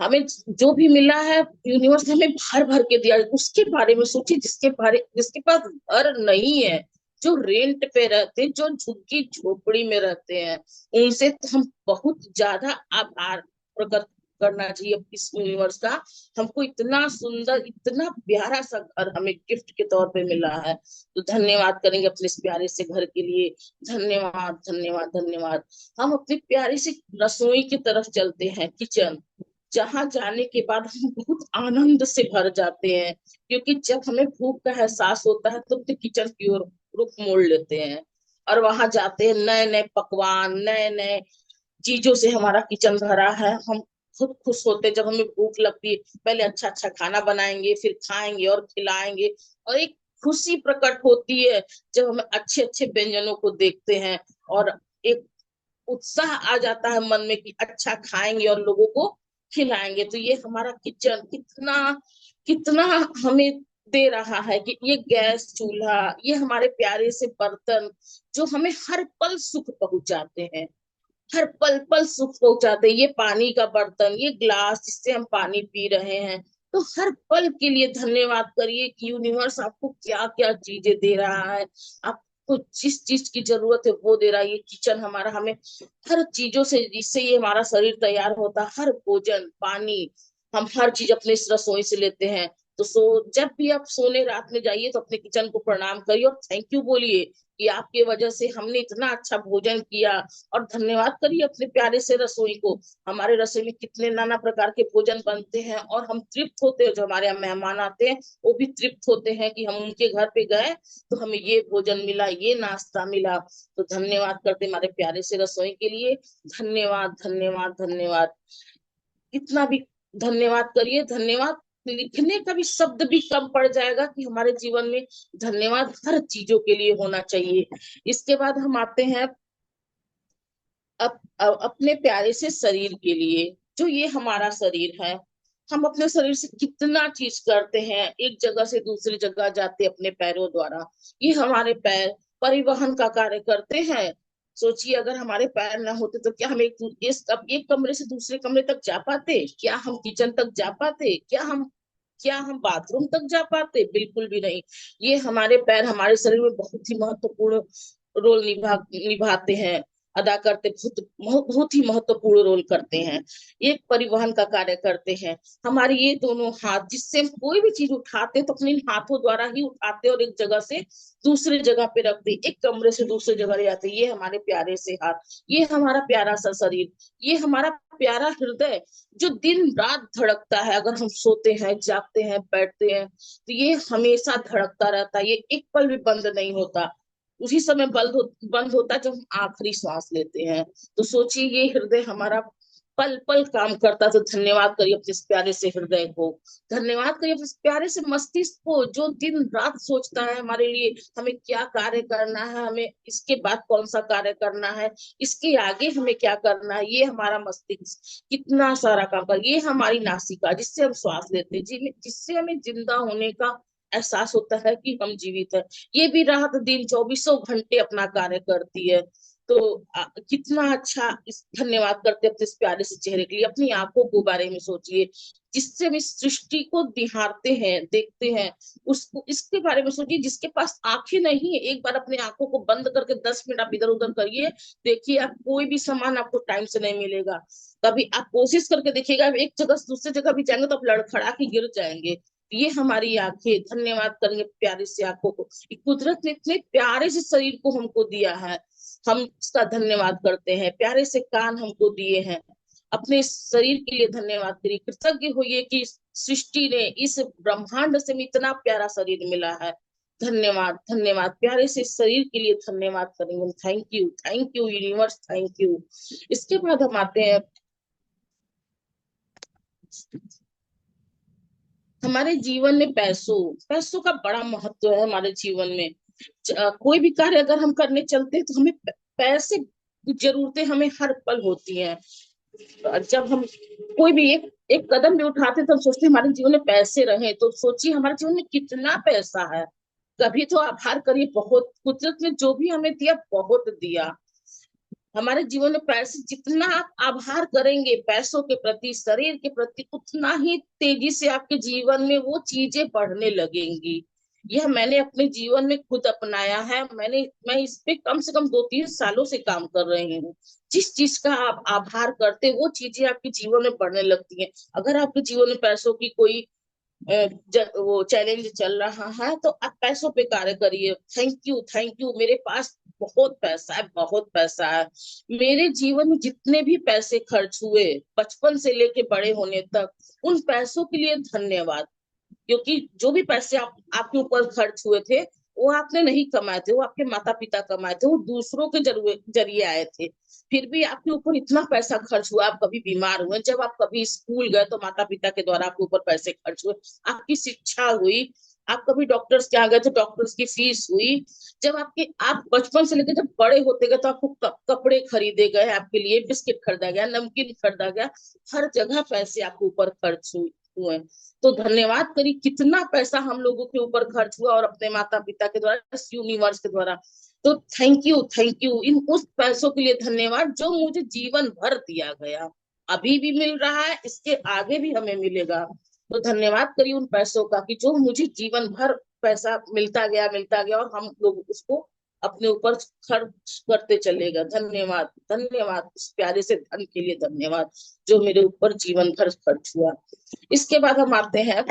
हमें जो भी मिला है, यूनिवर्स ने हमें भर भर के दिया है, उसके बारे में सोचिए। जिसके पास घर नहीं है, जो रेंट पे रहते हैं, जो झुग्गी झोपड़ी में रहते हैं, उनसे तो हम बहुत ज्यादा आभार प्रकट करना चाहिए इस यूनिवर्स का। हमको इतना सुंदर, इतना प्यारा सा घर हमें गिफ्ट के तौर पे मिला है, तो धन्यवाद करेंगे अपने इस प्यारे से घर के लिए। धन्यवाद धन्यवाद धन्यवाद। हम अपने प्यारे से रसोई की तरफ चलते हैं, किचन, जहां जाने के बाद हम बहुत आनंद से भर जाते हैं, क्योंकि जब हमें भूख का एहसास होता है तो अपने किचन की ओर रुख मोड़ लेते हैं और वहां जाते हैं। नए नए पकवान, नए नए चीजों से हमारा किचन भरा है। हम खुद खुश होते हैं जब हमें भूख लगती है, पहले अच्छा अच्छा खाना बनाएंगे, फिर खाएंगे और खिलाएंगे, और एक खुशी प्रकट होती है जब हम अच्छे अच्छे व्यंजनों को देखते हैं, और एक उत्साह आ जाता है मन में कि अच्छा खाएंगे और लोगों को खिलाएंगे। तो ये हमारा किचन कितना कितना हमें दे रहा है, कि ये गैस चूल्हा, ये हमारे प्यारे से बर्तन, जो हमें हर पल सुख पहुंचाते हैं, हर पल पल सुख पहुंचाते हैं। ये पानी का बर्तन, ये ग्लास जिससे हम पानी पी रहे हैं, तो हर पल के लिए धन्यवाद करिए कि यूनिवर्स आपको क्या क्या चीजें दे रहा है, आपको जिस चीज की जरूरत है वो दे रहा है। ये किचन हमारा हमें हर चीजों से, जिससे ये हमारा शरीर तैयार होता है, हर भोजन, पानी, हम हर चीज अपने इस रसोई से लेते हैं। तो जब भी आप सोने रात में जाइए तो अपने किचन को प्रणाम करिए और थैंक यू बोलिए कि आपके वजह से हमने इतना अच्छा भोजन किया। और धन्यवाद करिए अपने प्यारे से रसोई को। हमारे रसोई में कितने नाना प्रकार के भोजन बनते हैं और हम तृप्त होते हैं। जो हमारे यहाँ मेहमान आते हैं वो भी तृप्त होते हैं कि हम उनके घर पे गए तो हमें ये भोजन मिला, ये नाश्ता मिला। तो धन्यवाद करते हैं हमारे प्यारे से रसोई के लिए। धन्यवाद धन्यवाद धन्यवाद। इतना भी धन्यवाद करिए, धन्यवाद लिखने का भी शब्द भी कम पड़ जाएगा कि हमारे जीवन में धन्यवाद हर चीजों के लिए होना चाहिए। इसके बाद हम आते हैं अपने प्यारे से शरीर के लिए। जो ये हमारा शरीर है, हम अपने शरीर से कितना चीज करते हैं, एक जगह से दूसरी जगह जाते अपने पैरों द्वारा। ये हमारे पैर परिवहन का कार्य करते हैं। सोचिए अगर हमारे पैर ना होते तो क्या हम एक कमरे से दूसरे कमरे तक जा पाते? क्या हम किचन तक जा पाते? क्या हम बाथरूम तक जा पाते? बिल्कुल भी नहीं। ये हमारे पैर हमारे शरीर में बहुत ही महत्वपूर्ण रोल निभाते हैं, अदा करते, बहुत बहुत ही महत्वपूर्ण रोल करते हैं। एक परिवहन का कार्य करते हैं। हमारे ये दोनों हाथ, जिससे हम कोई भी चीज उठाते हैं तो अपने हाथों द्वारा ही उठाते और एक जगह से दूसरी जगह पे रखते, एक कमरे से दूसरी जगह ले जाते। ये हमारे प्यारे से हाथ, ये हमारा प्यारा सा शरीर, ये हमारा प्यारा हृदय जो दिन रात धड़कता है। अगर हम सोते हैं, जागते हैं, बैठते हैं तो ये हमेशा धड़कता रहता है, ये एक पल भी बंद नहीं होता। उसी समय बंद होता है जब हम आखिरी सांस लेते हैं। तो सोचिए ये हृदय हमारा पल पल काम करता। तो धन्यवाद करिए अपने इस प्यारे से हृदय को। धन्यवाद करिए अपने इस प्यारे से मस्तिष्क को, जो दिन रात सोचता है हमारे लिए हमें क्या कार्य करना है, हमें इसके बाद कौन सा कार्य करना है, इसके आगे हमें क्या करना है। ये हमारा मस्तिष्क कितना सारा काम कर। ये हमारी नासिका जिससे हम श्वास लेते हैं, जिससे हमें जिंदा होने का एहसास होता है कि हम जीवित है। ये भी रात दिन चौबीसों घंटे अपना कार्य करती है। तो कितना अच्छा। इस धन्यवाद करते अपने इस प्यारे से चेहरे के लिए। अपनी आंखों के बारे में सोचिए, जिससे हम इस सृष्टि को निहारते हैं, देखते हैं, उसको, इसके बारे में सोचिए। जिसके पास आंखें नहीं है, एक बार अपने आंखों को बंद करके 10 मिनट आप इधर उधर करिए, देखिए आप कोई भी सामान आपको टाइम से नहीं मिलेगा। कभी आप कोशिश करके देखिएगा, एक जगह से दूसरी जगह भी जाएंगे तो आप लड़खड़ा के गिर जाएंगे, ये हमारी आंखें धन्यवाद करेंगे प्यारे से आंखों को। ये कुदरत ने इतने प्यारे से शरीर को हमको दिया है, हम इसका धन्यवाद करते हैं। प्यारे से कान हमको दिए हैं, अपने इस शरीर के लिए धन्यवाद करिए। कृतज्ञ होइए कि इस सृष्टि ने, इस ब्रह्मांड से में इतना प्यारा शरीर मिला है। धन्यवाद धन्यवाद, प्यारे से इस शरीर के लिए धन्यवाद करेंगे। Thank you universe, thank you. इसके बाद हम आते हैं हमारे जीवन में पैसों का बड़ा महत्व है हमारे जीवन में। कोई भी कार्य अगर हम करने चलते हैं तो हमें पैसे की जरूरतें हमें हर पल होती हैं। और जब हम कोई भी एक कदम भी उठाते हैं तो हम सोचते हैं हमारे जीवन में पैसे रहे। तो सोचिए हमारे जीवन में कितना पैसा है। कभी तो आभार करिए, बहुत कुदरत ने जो भी हमें दिया बहुत दिया। हमारे जीवन में पैसे, जितना आप आभार करेंगे पैसों के प्रति, शरीर के प्रति, उतना ही तेजी से आपके जीवन में वो चीजें बढ़ने लगेंगी। यह मैंने अपने जीवन में खुद अपनाया है। मैं इस पे कम से कम 2-3 सालों से काम कर रही हूँ। जिस चीज का आप आभार करते वो चीजें आपके जीवन में बढ़ने लगती हैं। अगर आपके जीवन में पैसों की कोई वो चैलेंज चल रहा है तो आप पैसों पे कार्य करिए। थैंक यू, मेरे पास बहुत पैसा है, बहुत पैसा है। मेरे जीवन में जितने भी पैसे खर्च हुए बचपन से लेके बड़े होने तक, उन पैसों के लिए धन्यवाद। क्योंकि जो भी पैसे आपके ऊपर खर्च हुए थे वो आपने नहीं कमाए थे, वो आपके माता पिता कमाए थे, वो दूसरों के जरिए आए थे। फिर भी आपके ऊपर इतना पैसा खर्च हुआ। आप कभी बीमार हुए, जब आप कभी स्कूल गए तो माता पिता के द्वारा आपके ऊपर पैसे खर्च हुए। आपकी शिक्षा हुई, आप कभी डॉक्टर्स के यहाँ गए तो डॉक्टर्स की फीस हुई। जब आप बचपन से लेकर जब बड़े होते गए तो आपको कपड़े खरीदे गए, आपके लिए बिस्किट खरीदा गया, नमकीन खरीदा गया। हर जगह पैसे आपके ऊपर खर्च हुए। तो धन्यवाद करिए कितना पैसा हम लोगों के ऊपर खर्च हुआ, और अपने माता पिता के द्वारा, इस यूनिवर्स के द्वारा। तो थैंक यू इन उस पैसों के लिए धन्यवाद जो मुझे जीवन भर दिया गया, अभी भी मिल रहा है, इसके आगे भी हमें मिलेगा। तो धन्यवाद करिए उन पैसों का कि जो मुझे जीवन भर पैसा मिलता गया और हम लोग उसको अपने ऊपर खर्च करते चलेगा। धन्यवाद धन्यवाद, इस प्यारे से धन के लिए धन्यवाद जो मेरे ऊपर जीवन भर खर्च हुआ। इसके बाद हम आते हैं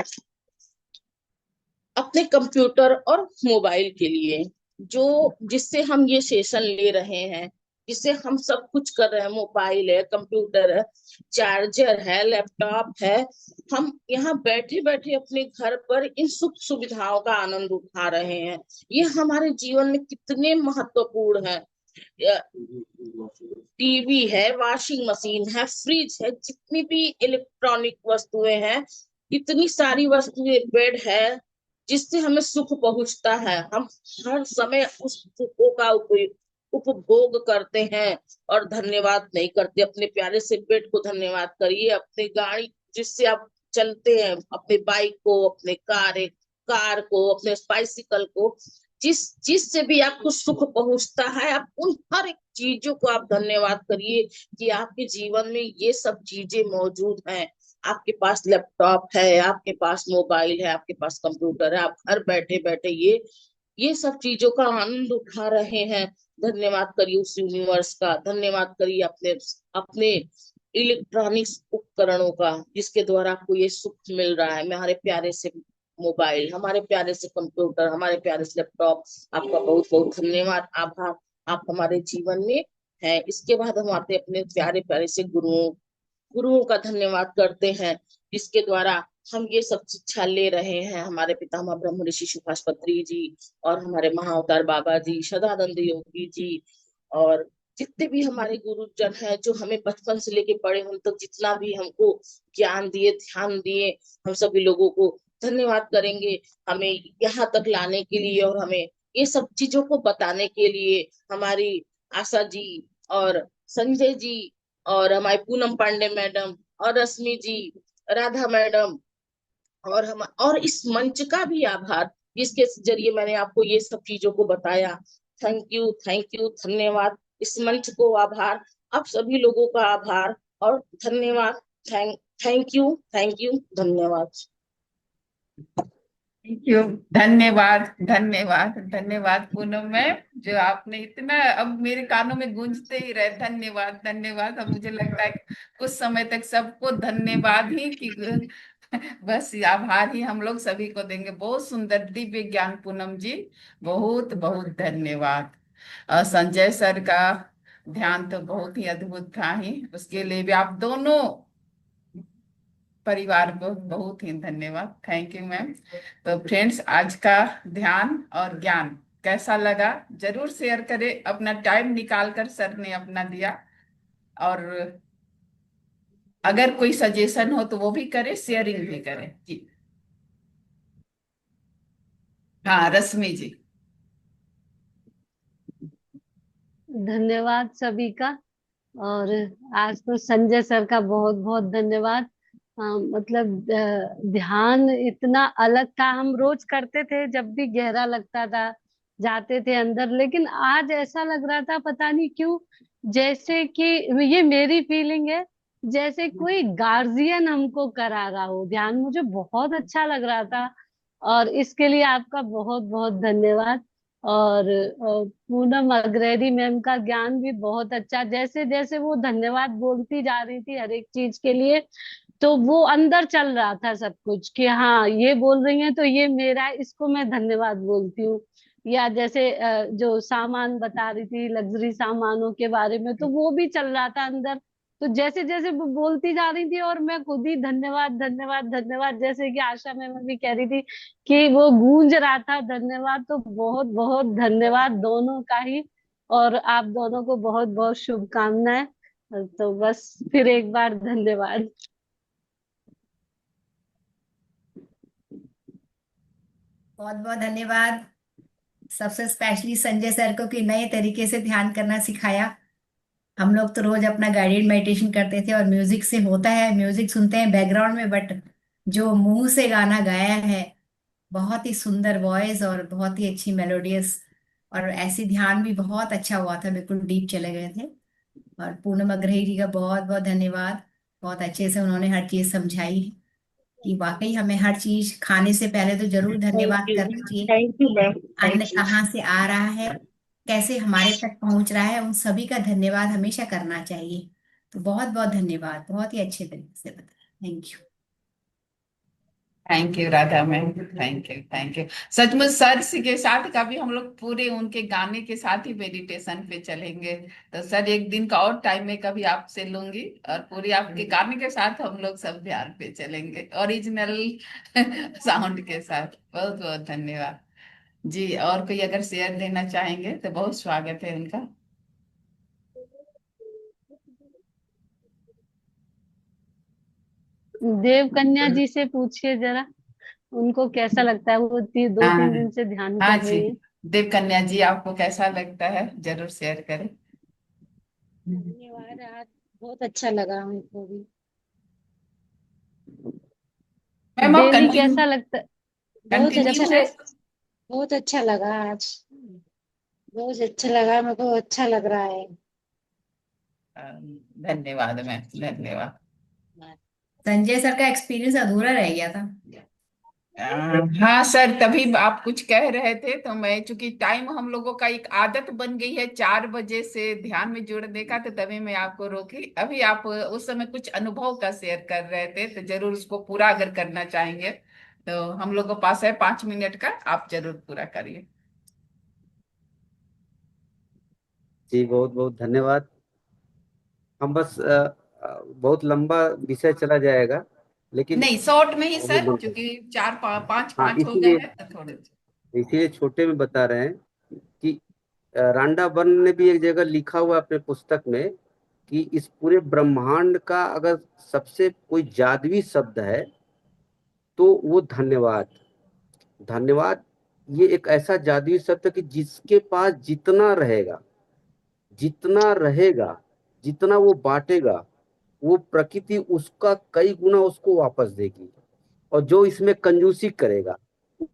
अपने कंप्यूटर और मोबाइल के लिए, जो जिससे हम ये सेशन ले रहे हैं, जिससे हम सब कुछ कर रहे हैं। मोबाइल है, कंप्यूटर है, चार्जर है, लैपटॉप है। हम यहाँ बैठे बैठे अपने घर पर इन सुख सुविधाओं का आनंद उठा रहे हैं। ये हमारे जीवन में कितने महत्वपूर्ण है। टीवी है, वॉशिंग मशीन है, फ्रिज है, जितनी भी इलेक्ट्रॉनिक वस्तुएं हैं, इतनी सारी वस्तुएं, बेड है, जिससे हमें सुख पहुंचता है। हम हर समय उस सुखों का उपभोग करते हैं और धन्यवाद नहीं करते। अपने प्यारे से बेड को धन्यवाद करिए, अपनी गाड़ी जिससे आप चलते हैं, अपने बाइक को, अपने कार को, अपने बाइसिकल को, जिस से भी आपको सुख पहुंचता है, आप उन हर एक चीजों को आप धन्यवाद करिए कि आपके जीवन में ये सब चीजें मौजूद हैं। आपके पास लैपटॉप है, आपके पास मोबाइल है, आपके पास कंप्यूटर है, आप घर बैठे बैठे ये सब चीजों का आनंद उठा रहे हैं। धन्यवाद करिए उस यूनिवर्स का, धन्यवाद करिए अपने अपने इलेक्ट्रॉनिक्स उपकरणों का, जिसके द्वारा आपको ये सुख मिल रहा है। हमारे प्यारे से मोबाइल, हमारे प्यारे से कंप्यूटर, हमारे प्यारे से लैपटॉप, आपका बहुत बहुत धन्यवाद, आभार, आप हमारे जीवन में है। इसके बाद हम आते हैं अपने प्यारे प्यारे से गुरुओं का धन्यवाद करते हैं, जिसके द्वारा हम ये सब शिक्षा ले रहे हैं। हमारे पितामह ब्रह्म ऋषि सुभाष पत्री जी, और हमारे महाअवतार बाबा जी, सदानंद योगी जी, और जितने भी हमारे गुरुजन हैं जो हमें बचपन से लेके बड़े होने तक जितना भी हमको ज्ञान दिए, ध्यान दिए, हम सभी लोगों को धन्यवाद करेंगे हमें यहाँ तक लाने के लिए, और हमें ये सब चीजों को बताने के लिए। हमारी आशा जी और संजय जी और हमारी पूनम पांडे मैडम और रश्मि जी, राधा मैडम, और इस मंच का भी आभार, जिसके जरिए मैंने आपको ये सब चीजों को बताया। थैंक यू धन्यवाद, इस मंच को आभार, आप सभी लोगों का आभार और धन्यवाद। थैंक यू धन्यवाद। थैंक यू, धन्यवाद धन्यवाद धन्यवाद पूनम मैम, जो आपने इतना, अब मेरे कानों में गूंजते ही रहे धन्यवाद धन्यवाद। अब मुझे लगता है कुछ समय तक सबको धन्यवाद ही की बस आभार ही हम लोग सभी को देंगे। बहुत सुंदर दिव्य ज्ञान पूनम जी, बहुत बहुत धन्यवाद। और संजय सर का ध्यान तो बहुत ही अद्भुत था ही, उसके लिए भी आप दोनों परिवार को बहुत ही धन्यवाद। Thank you ma'am. तो फ्रेंड्स, आज का ध्यान और ज्ञान कैसा लगा जरूर शेयर करें, अपना टाइम निकाल कर सर ने अपना दिया। और अगर कोई सजेशन हो तो वो भी करें, शेयरिंग भी करें जी। हाँ रश्मि जी। धन्यवाद सभी का। और आज तो संजय सर का बहुत बहुत धन्यवाद। मतलब ध्यान इतना अलग था, हम रोज करते थे जब भी गहरा लगता था जाते थे अंदर, लेकिन आज ऐसा लग रहा था पता नहीं क्यों, जैसे कि ये मेरी फीलिंग है, जैसे कोई गार्जियन हमको करा रहा हो ध्यान। मुझे बहुत अच्छा लग रहा था और इसके लिए आपका बहुत बहुत धन्यवाद। और पूनम अग्रहरी मैम का ज्ञान भी बहुत अच्छा, जैसे जैसे वो धन्यवाद बोलती जा रही थी हर एक चीज के लिए, तो वो अंदर चल रहा था सब कुछ कि हाँ ये बोल रही हैं तो ये मेरा है, इसको मैं धन्यवाद बोलती हूँ। या जैसे जो सामान बता रही थी लग्जरी सामानों के बारे में, तो वो भी चल रहा था अंदर। तो जैसे जैसे वो बोलती जा रही थी और मैं खुद ही धन्यवाद धन्यवाद धन्यवाद, जैसे कि आशा मैम भी कह रही थी कि वो गूंज रहा था धन्यवाद। तो बहुत बहुत धन्यवाद दोनों का ही। और आप दोनों को बहुत बहुत शुभकामनाएं। तो बस फिर एक बार धन्यवाद। बहुत बहुत धन्यवाद। सबसे स्पेशली संजय सर को कि नए तरीके से ध्यान करना सिखाया। हम लोग तो रोज अपना गाइडेड मेडिटेशन करते थे और म्यूजिक से होता है, म्यूजिक सुनते हैं बैकग्राउंड में, बट जो मुंह से गाना गाया है, बहुत ही सुंदर वॉइस और बहुत ही अच्छी मेलोडियस, और ऐसी ध्यान भी बहुत अच्छा हुआ था, बिल्कुल डीप चले गए थे। और पूनम अग्रही जी का बहुत बहुत धन्यवाद। बहुत अच्छे से उन्होंने हर चीज समझाई कि वाकई हमें हर चीज खाने से पहले तो जरूर थैंक धन्यवाद यू। करना चाहिए। Thank you ma'am. अन्न थैंक यू। कहाँ से आ रहा है, कैसे हमारे तक पहुंच रहा है, उन सभी का धन्यवाद हमेशा करना चाहिए। तो बहुत बहुत धन्यवाद, बहुत ही अच्छे तरीके से बताया। Thank you. Thank you Radha ma'am. Thank you thank you. सचमुच सर के साथ कभी हम लोग पूरे उनके गाने के साथ ही मेडिटेशन पे चलेंगे। तो सर एक दिन का और टाइम में कभी आपसे लूंगी, और पूरे आपके गाने के साथ हम लोग सब ध्यान पे चलेंगे, ओरिजिनल साउंड के साथ। बहुत बहुत धन्यवाद जी। और कोई अगर शेयर देना चाहेंगे तो बहुत स्वागत है उनका। देव कन्या जी से पूछिए जरा, उनको कैसा लगता है, वो दो हाँ तीन दिन से ध्यान हाँ कर जी। रही है। देव कन्या जी, आपको कैसा लगता है जरूर शेयर करें। धन्यवाद। आज बहुत अच्छा लगा हमको भी। मैम आप डेली कंटिन्यू कैसा लगता है? बहुत कंटिन्यू अच्छा है। बहुत अच्छा लगा आज। बहुत अच्छा लगा, मेरे को अच्छा लग रहा है। धन्यवाद मैम, धन्यवाद। संजय सर का एक्सपीरियंस अधूरा रह गया था। हाँ सर, तभी आप कुछ कह रहे थे तो मैं, चूंकि टाइम हम लोगों का एक आदत बन गई है 4 बजे से ध्यान में जुड़ने का, तो तभी मैं आपको रोकी। अभी आप उस समय कुछ अनुभव का शेयर कर रहे थे, तो जरूर उसको पूरा अगर करना चाहेंगे तो हम लोगों के पास है 5 मिनट का, आप जरूर पूरा करिए। जी बहुत बहुत धन्यवाद। हम बस बहुत लंबा विषय चला जाएगा, लेकिन नहीं, शॉर्ट में ही वो सर, भी क्योंकि चार पांच हाँ, पांच हो गए इसीलिए हैं तो थोड़े। इसीलिए छोटे में बता रहे हैं कि रांडा बर्न ने भी एक जगह लिखा हुआ है अपने पुस्तक में कि इस पूरे ब्रह्मांड का अगर सबसे कोई जादुई शब्द है तो वो धन्यवाद। धन्यवाद ये एक ऐसा जादुई शब्द है कि जिसके पास जितना रहेगा, जितना वो बांटेगा, वो प्रकृति उसका कई गुना उसको वापस देगी। और जो इसमें कंजूसी करेगा,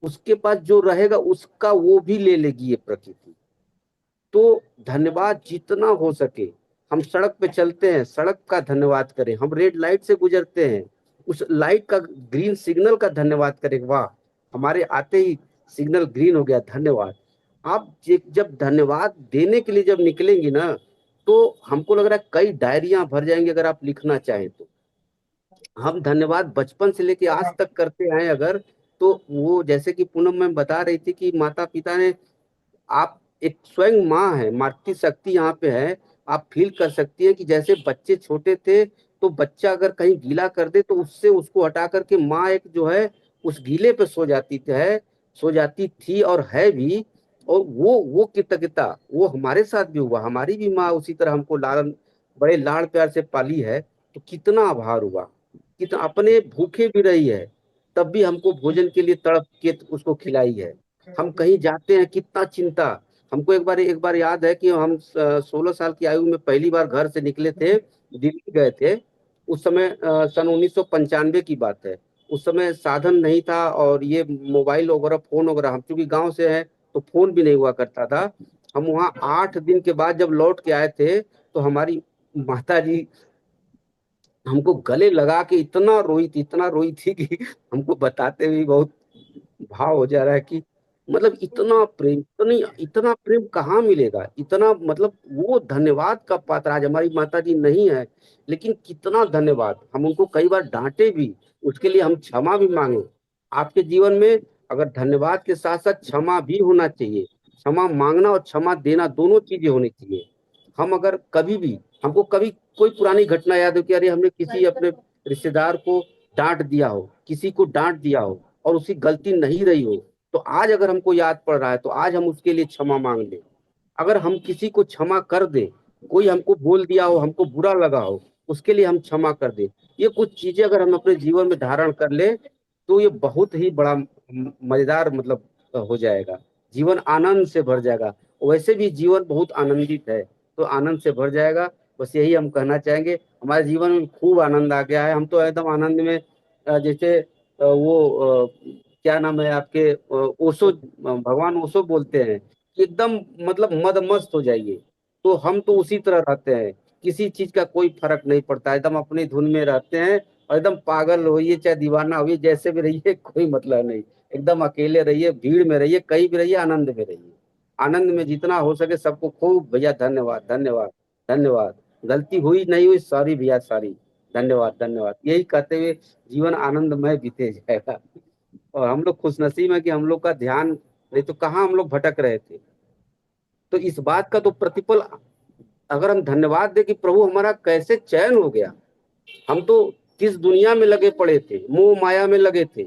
उसके पास जो रहेगा उसका वो भी ले लेगी ये प्रकृति। तो धन्यवाद जितना हो सके, हम सड़क पे चलते हैं, सड़क का धन्यवाद करें। हम रेड लाइट से गुजरते हैं, उस लाइट का, ग्रीन सिग्नल का धन्यवाद करें। वाह, हमारे आते ही सिग्नल ग्रीन हो गया, धन्यवाद। आप जब धन्यवाद देने के लिए जब निकलेंगी ना, तो हमको लग रहा है कई डायरियां भर जाएंगी अगर आप लिखना चाहें तो। हम धन्यवाद बचपन से लेके आज तक करते आए अगर, तो वो जैसे कि पूनम मैम बता रही थी कि माता पिता ने, आप एक स्वयं माँ है, मातृशक्ति यहाँ पे है। आप फील कर सकती है कि जैसे बच्चे छोटे थे तो बच्चा अगर कहीं गीला कर दे तो उससे उसको हटा करके माँ एक जो है उस गीले पे सो जाती थी और है भी। और वो कृतज्ञता वो हमारे साथ भी हुआ। हमारी भी माँ उसी तरह हमको लालन बड़े लाड़ प्यार से पाली है। तो कितना आभार हुआ, कितना अपने भूखे भी रही है तब भी हमको भोजन के लिए तड़प के उसको खिलाई है। हम कहीं जाते हैं कितना चिंता। हमको एक बार याद है कि हम 16 साल की आयु में पहली बार घर से निकले थे, दिल्ली गए थे। उस समय सन 1995 की बात है। उस समय साधन नहीं था और ये मोबाइल वगैरह फोन वगैरह, हम चूंकि गांव से हैं तो फोन भी नहीं हुआ करता था। हम वहाँ 8 दिन के बाद जब लौट के आए थे तो हमारी माता जी हमको गले लगा के इतना रोई थी कि हमको बताते हुए बहुत भाव हो जा रहा है कि मतलब इतना प्रेम कहाँ मिलेगा, इतना मतलब वो धन्यवाद का पात्र आज हमारी माता जी नहीं है। लेकिन कितना धन्यवाद, हम उनको कई बार डांटे भी, उसके लिए हम क्षमा भी मांगे। आपके जीवन में अगर धन्यवाद के साथ साथ क्षमा भी होना चाहिए। क्षमा मांगना और क्षमा देना दोनों चीजें होनी चाहिए। हम अगर कभी भी, हमको कभी कोई पुरानी घटना याद हो कि अरे हमने किसी अपने रिश्तेदार को डांट दिया हो, किसी को डांट दिया हो और उसकी गलती नहीं रही हो, तो आज अगर हमको याद पड़ रहा है तो आज हम उसके लिए क्षमा मांग लें। अगर हम किसी को क्षमा कर दें, कोई हमको बोल दिया हो, हमको बुरा लगा हो, उसके लिए हम क्षमा कर दें। ये कुछ चीजें अगर हम अपने जीवन में धारण कर ले तो ये बहुत ही बड़ा मजेदार मतलब हो जाएगा। जीवन आनंद से भर जाएगा। वैसे भी जीवन बहुत आनंदित है तो आनंद से भर जाएगा। बस यही हम कहना चाहेंगे। हमारे जीवन में खूब आनंद आ गया है, हम तो एकदम आनंद में जैसे क्या नाम है आपके, ओशो, भगवान ओशो बोलते हैं कि एकदम मतलब मद मस्त हो जाइए। तो हम तो उसी तरह रहते हैं, किसी चीज का कोई फर्क नहीं पड़ता, एकदम अपनी धुन में रहते हैं। और एकदम पागल होइए चाहे दीवाना होइए, जैसे भी रहिए कोई मतलब नहीं। एकदम अकेले रहिए, भीड़ में रहिए, कहीं भी रहिए, आनंद में रहिए। आनंद में जितना हो सके सबको खूब भैया धन्यवाद धन्यवाद धन्यवाद। गलती हुई नहीं हुई सॉरी भैया सॉरी, धन्यवाद धन्यवाद, यही कहते हुए जीवन आनंदमय बीते जाएगा। और हम लोग खुशनसीब है कि हम लोग का ध्यान, नहीं तो कहाँ हम लोग भटक रहे थे। तो इस बात का तो प्रतिफल अगर हम धन्यवाद दे कि प्रभु हमारा कैसे चयन हो गया। हम तो किस दुनिया में लगे पड़े थे, मोह माया में लगे थे,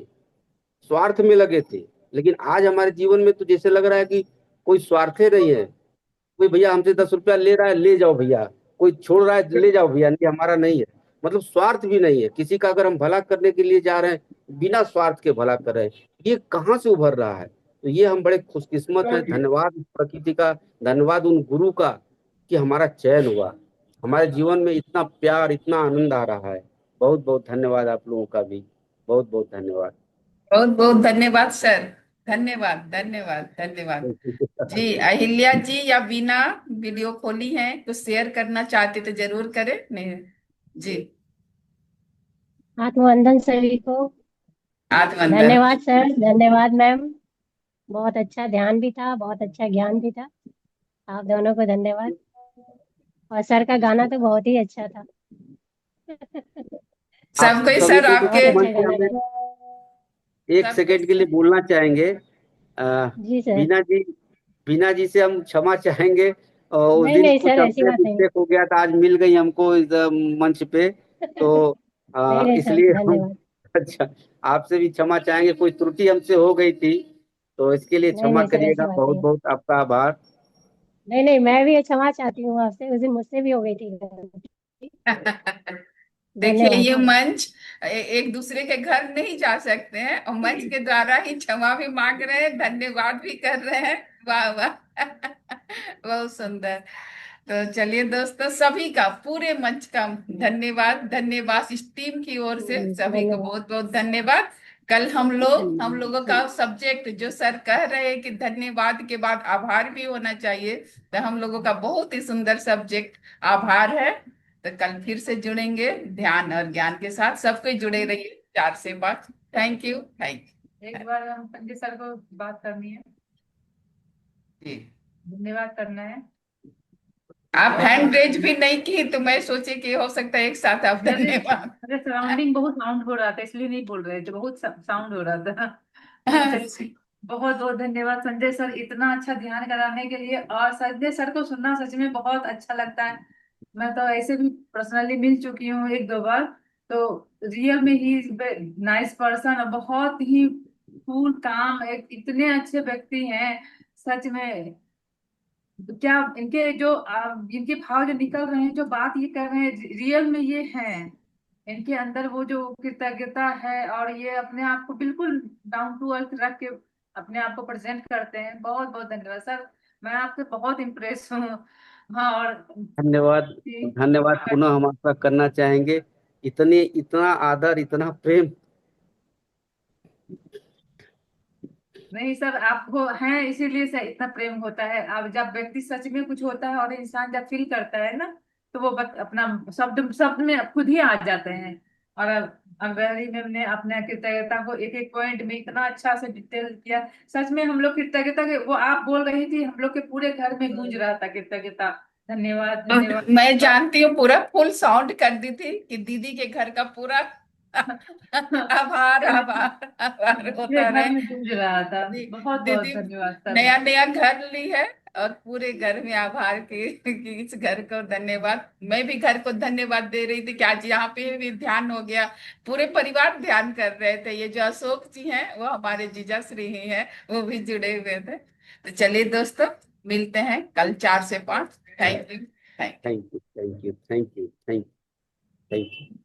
स्वार्थ में लगे थे। लेकिन आज हमारे जीवन में तो जैसे लग रहा है कि कोई स्वार्थे नहीं है। कोई भैया हमसे 10 रुपया ले रहा है, ले जाओ भैया। कोई छोड़ रहा है, ले जाओ भैया, नहीं हमारा नहीं है। मतलब स्वार्थ भी नहीं है किसी का। अगर हम भला करने के लिए जा रहे हैं, बिना स्वार्थ के भला कर रहे हैं, ये कहाँ से उभर रहा है। तो ये हम बड़े खुशकिस्मत हैं। धन्यवाद उस प्रकृति का, धन्यवाद उन गुरु का कि हमारा चयन हुआ। हमारे जीवन में इतना प्यार, इतना आनंद आ रहा है। बहुत बहुत धन्यवाद आप लोगों का भी, बहुत बहुत धन्यवाद। बहुत बहुत धन्यवाद सर। धन्यवाद धन्यवाद धन्यवाद। जी अहिल्या जी या बीना वीडियो खोली है, कुछ शेयर करना चाहते तो जरूर करें। नहीं जी, आत्मवंदन सभी को। आत्मवंदन। धन्यवाद सर, धन्यवाद मैम। बहुत अच्छा ध्यान भी था, बहुत अच्छा ज्ञान भी था। आप दोनों को धन्यवाद। और सर का गाना तो बहुत ही अच्छा था। आप सबको ही सभी सर को आपके, बहुत तो अच्छा मंच गाना में था। एक सबको। सेकंड के लिए बोलना चाहेंगे। जी सर। बीना जी, बीना जी से हम क्षमा चाहेंगे। और उस नहीं दिन नहीं कुछ सर, ऐसी हमसे बात नहीं। मिस्टेक हो गया था, आज मिल गई हमको इस मंच पे। तो नहीं नहीं सर, इसलिए हम धन्यवाद। अच्छा, आपसे भी क्षमा चाहेंगे, कोई त्रुटि हमसे हो गई थी तो इसके लिए नहीं क्षमा नहीं सर, ऐसी करिएगा। बात बहुत नहीं। बहुत आपका आभार। नहीं नहीं, मैं भी क्षमा चाहती हूँ आपसे, उस दिन मुझसे भी हो गई थी गलती। देखिए धन्यवाद ये सर। मंच, एक दूसरे के घर नहीं जा सकते हैं और मंच के द्वारा ही क्षमा भी मांग रहे हैं, धन्यवाद भी कर रहे हैं। वाह वाह बहुत सुंदर। तो चलिए दोस्तों, सभी का, पूरे मंच का धन्यवाद। धन्यवाद इस टीम की ओर से, सभी को धन्यवाद। बहुत बहुत धन्यवाद। कल हम लोगों का सब्जेक्ट जो सर कह रहे हैं कि धन्यवाद के बाद आभार भी होना चाहिए, तो हम लोगों का बहुत ही सुंदर सब्जेक्ट आभार है। तो कल फिर से जुड़ेंगे ध्यान और ज्ञान के साथ। सबको जुड़े रहिए 4 से 5। Thank you thank you. एक बार हम पंडित सर को बात करनी है, जी धन्यवाद करना है। आप हैंड रेज भी नहीं की, तो मैं सोची कि हो सकता है एक साथ आप मेरे धन्यवाद। मेरे सराउंडिंग बहुत साउंड हो रहा था, इसलिए नहीं बोल रहे थे, बहुत साउंड हो रहा था। तो चलिए, बहुत बहुत धन्यवाद संजय सर, इतना अच्छा ध्यान कराने के लिए। और संजय सर को सुनना सच में बहुत अच्छा लगता है। मैं तो ऐसे भी पर्सनली मिल चुकी हूँ एक दो बार। तो रियल में ही नाइस पर्सन, और बहुत ही कूल काम, एक इतने अच्छे व्यक्ति हैं सच में। क्या इनके जो इनके भाव जो निकल रहे हैं, जो बात ये कर रहे हैं, रियल में ये हैं। इनके अंदर वो जो कृतज्ञता है, और ये अपने आप को बिल्कुल डाउन टू अर्थ रख के अपने आप को प्रेजेंट करते हैं। बहुत बहुत धन्यवाद सर, मैं आपसे बहुत इम्प्रेस हूँ। हाँ, और धन्यवाद। धन्यवाद पुनः हम आपका करना चाहेंगे। इतना आदर, इतना प्रेम। नहीं सर, आपको हैं इसीलिए से इतना प्रेम होता है। अब जब व्यक्ति सच में कुछ होता है और इंसान जब फील करता है ना, तो वो अपना शब्द शब्द में खुद ही आ जाते हैं। और अंग्रेजी में हमने अपने कृतज्ञता को एक एक पॉइंट में इतना अच्छा से डिटेल किया। सच में हम लोग कृतज्ञता के, वो आप बोल रही थी, हम लोग के पूरे घर में गूंज रहा था कृतज्ञता। धन्यवाद धन्यवाद। मैं जानती हूँ, पूरा फुल साउंड कर दी थी कि दीदी के घर का पूरा आभार आभार आभार पूरे होता घर रहे। में गूंज रहा था। बहुत बहुत दीदी धन्यवाद सर। नया नया घर ली है, और पूरे घर में आभार कि इस घर को धन्यवाद। मैं भी घर को धन्यवाद दे रही थी कि आज यहाँ पे भी ध्यान हो गया। पूरे परिवार ध्यान कर रहे थे। ये जो अशोक जी हैं, वो हमारे जीजा श्री ही हैं, वो भी जुड़े हुए थे। तो चलिए दोस्तों, मिलते हैं कल 4 से 5। Thank you. Thank you. Thank you, thank you, thank you, thank you, thank you.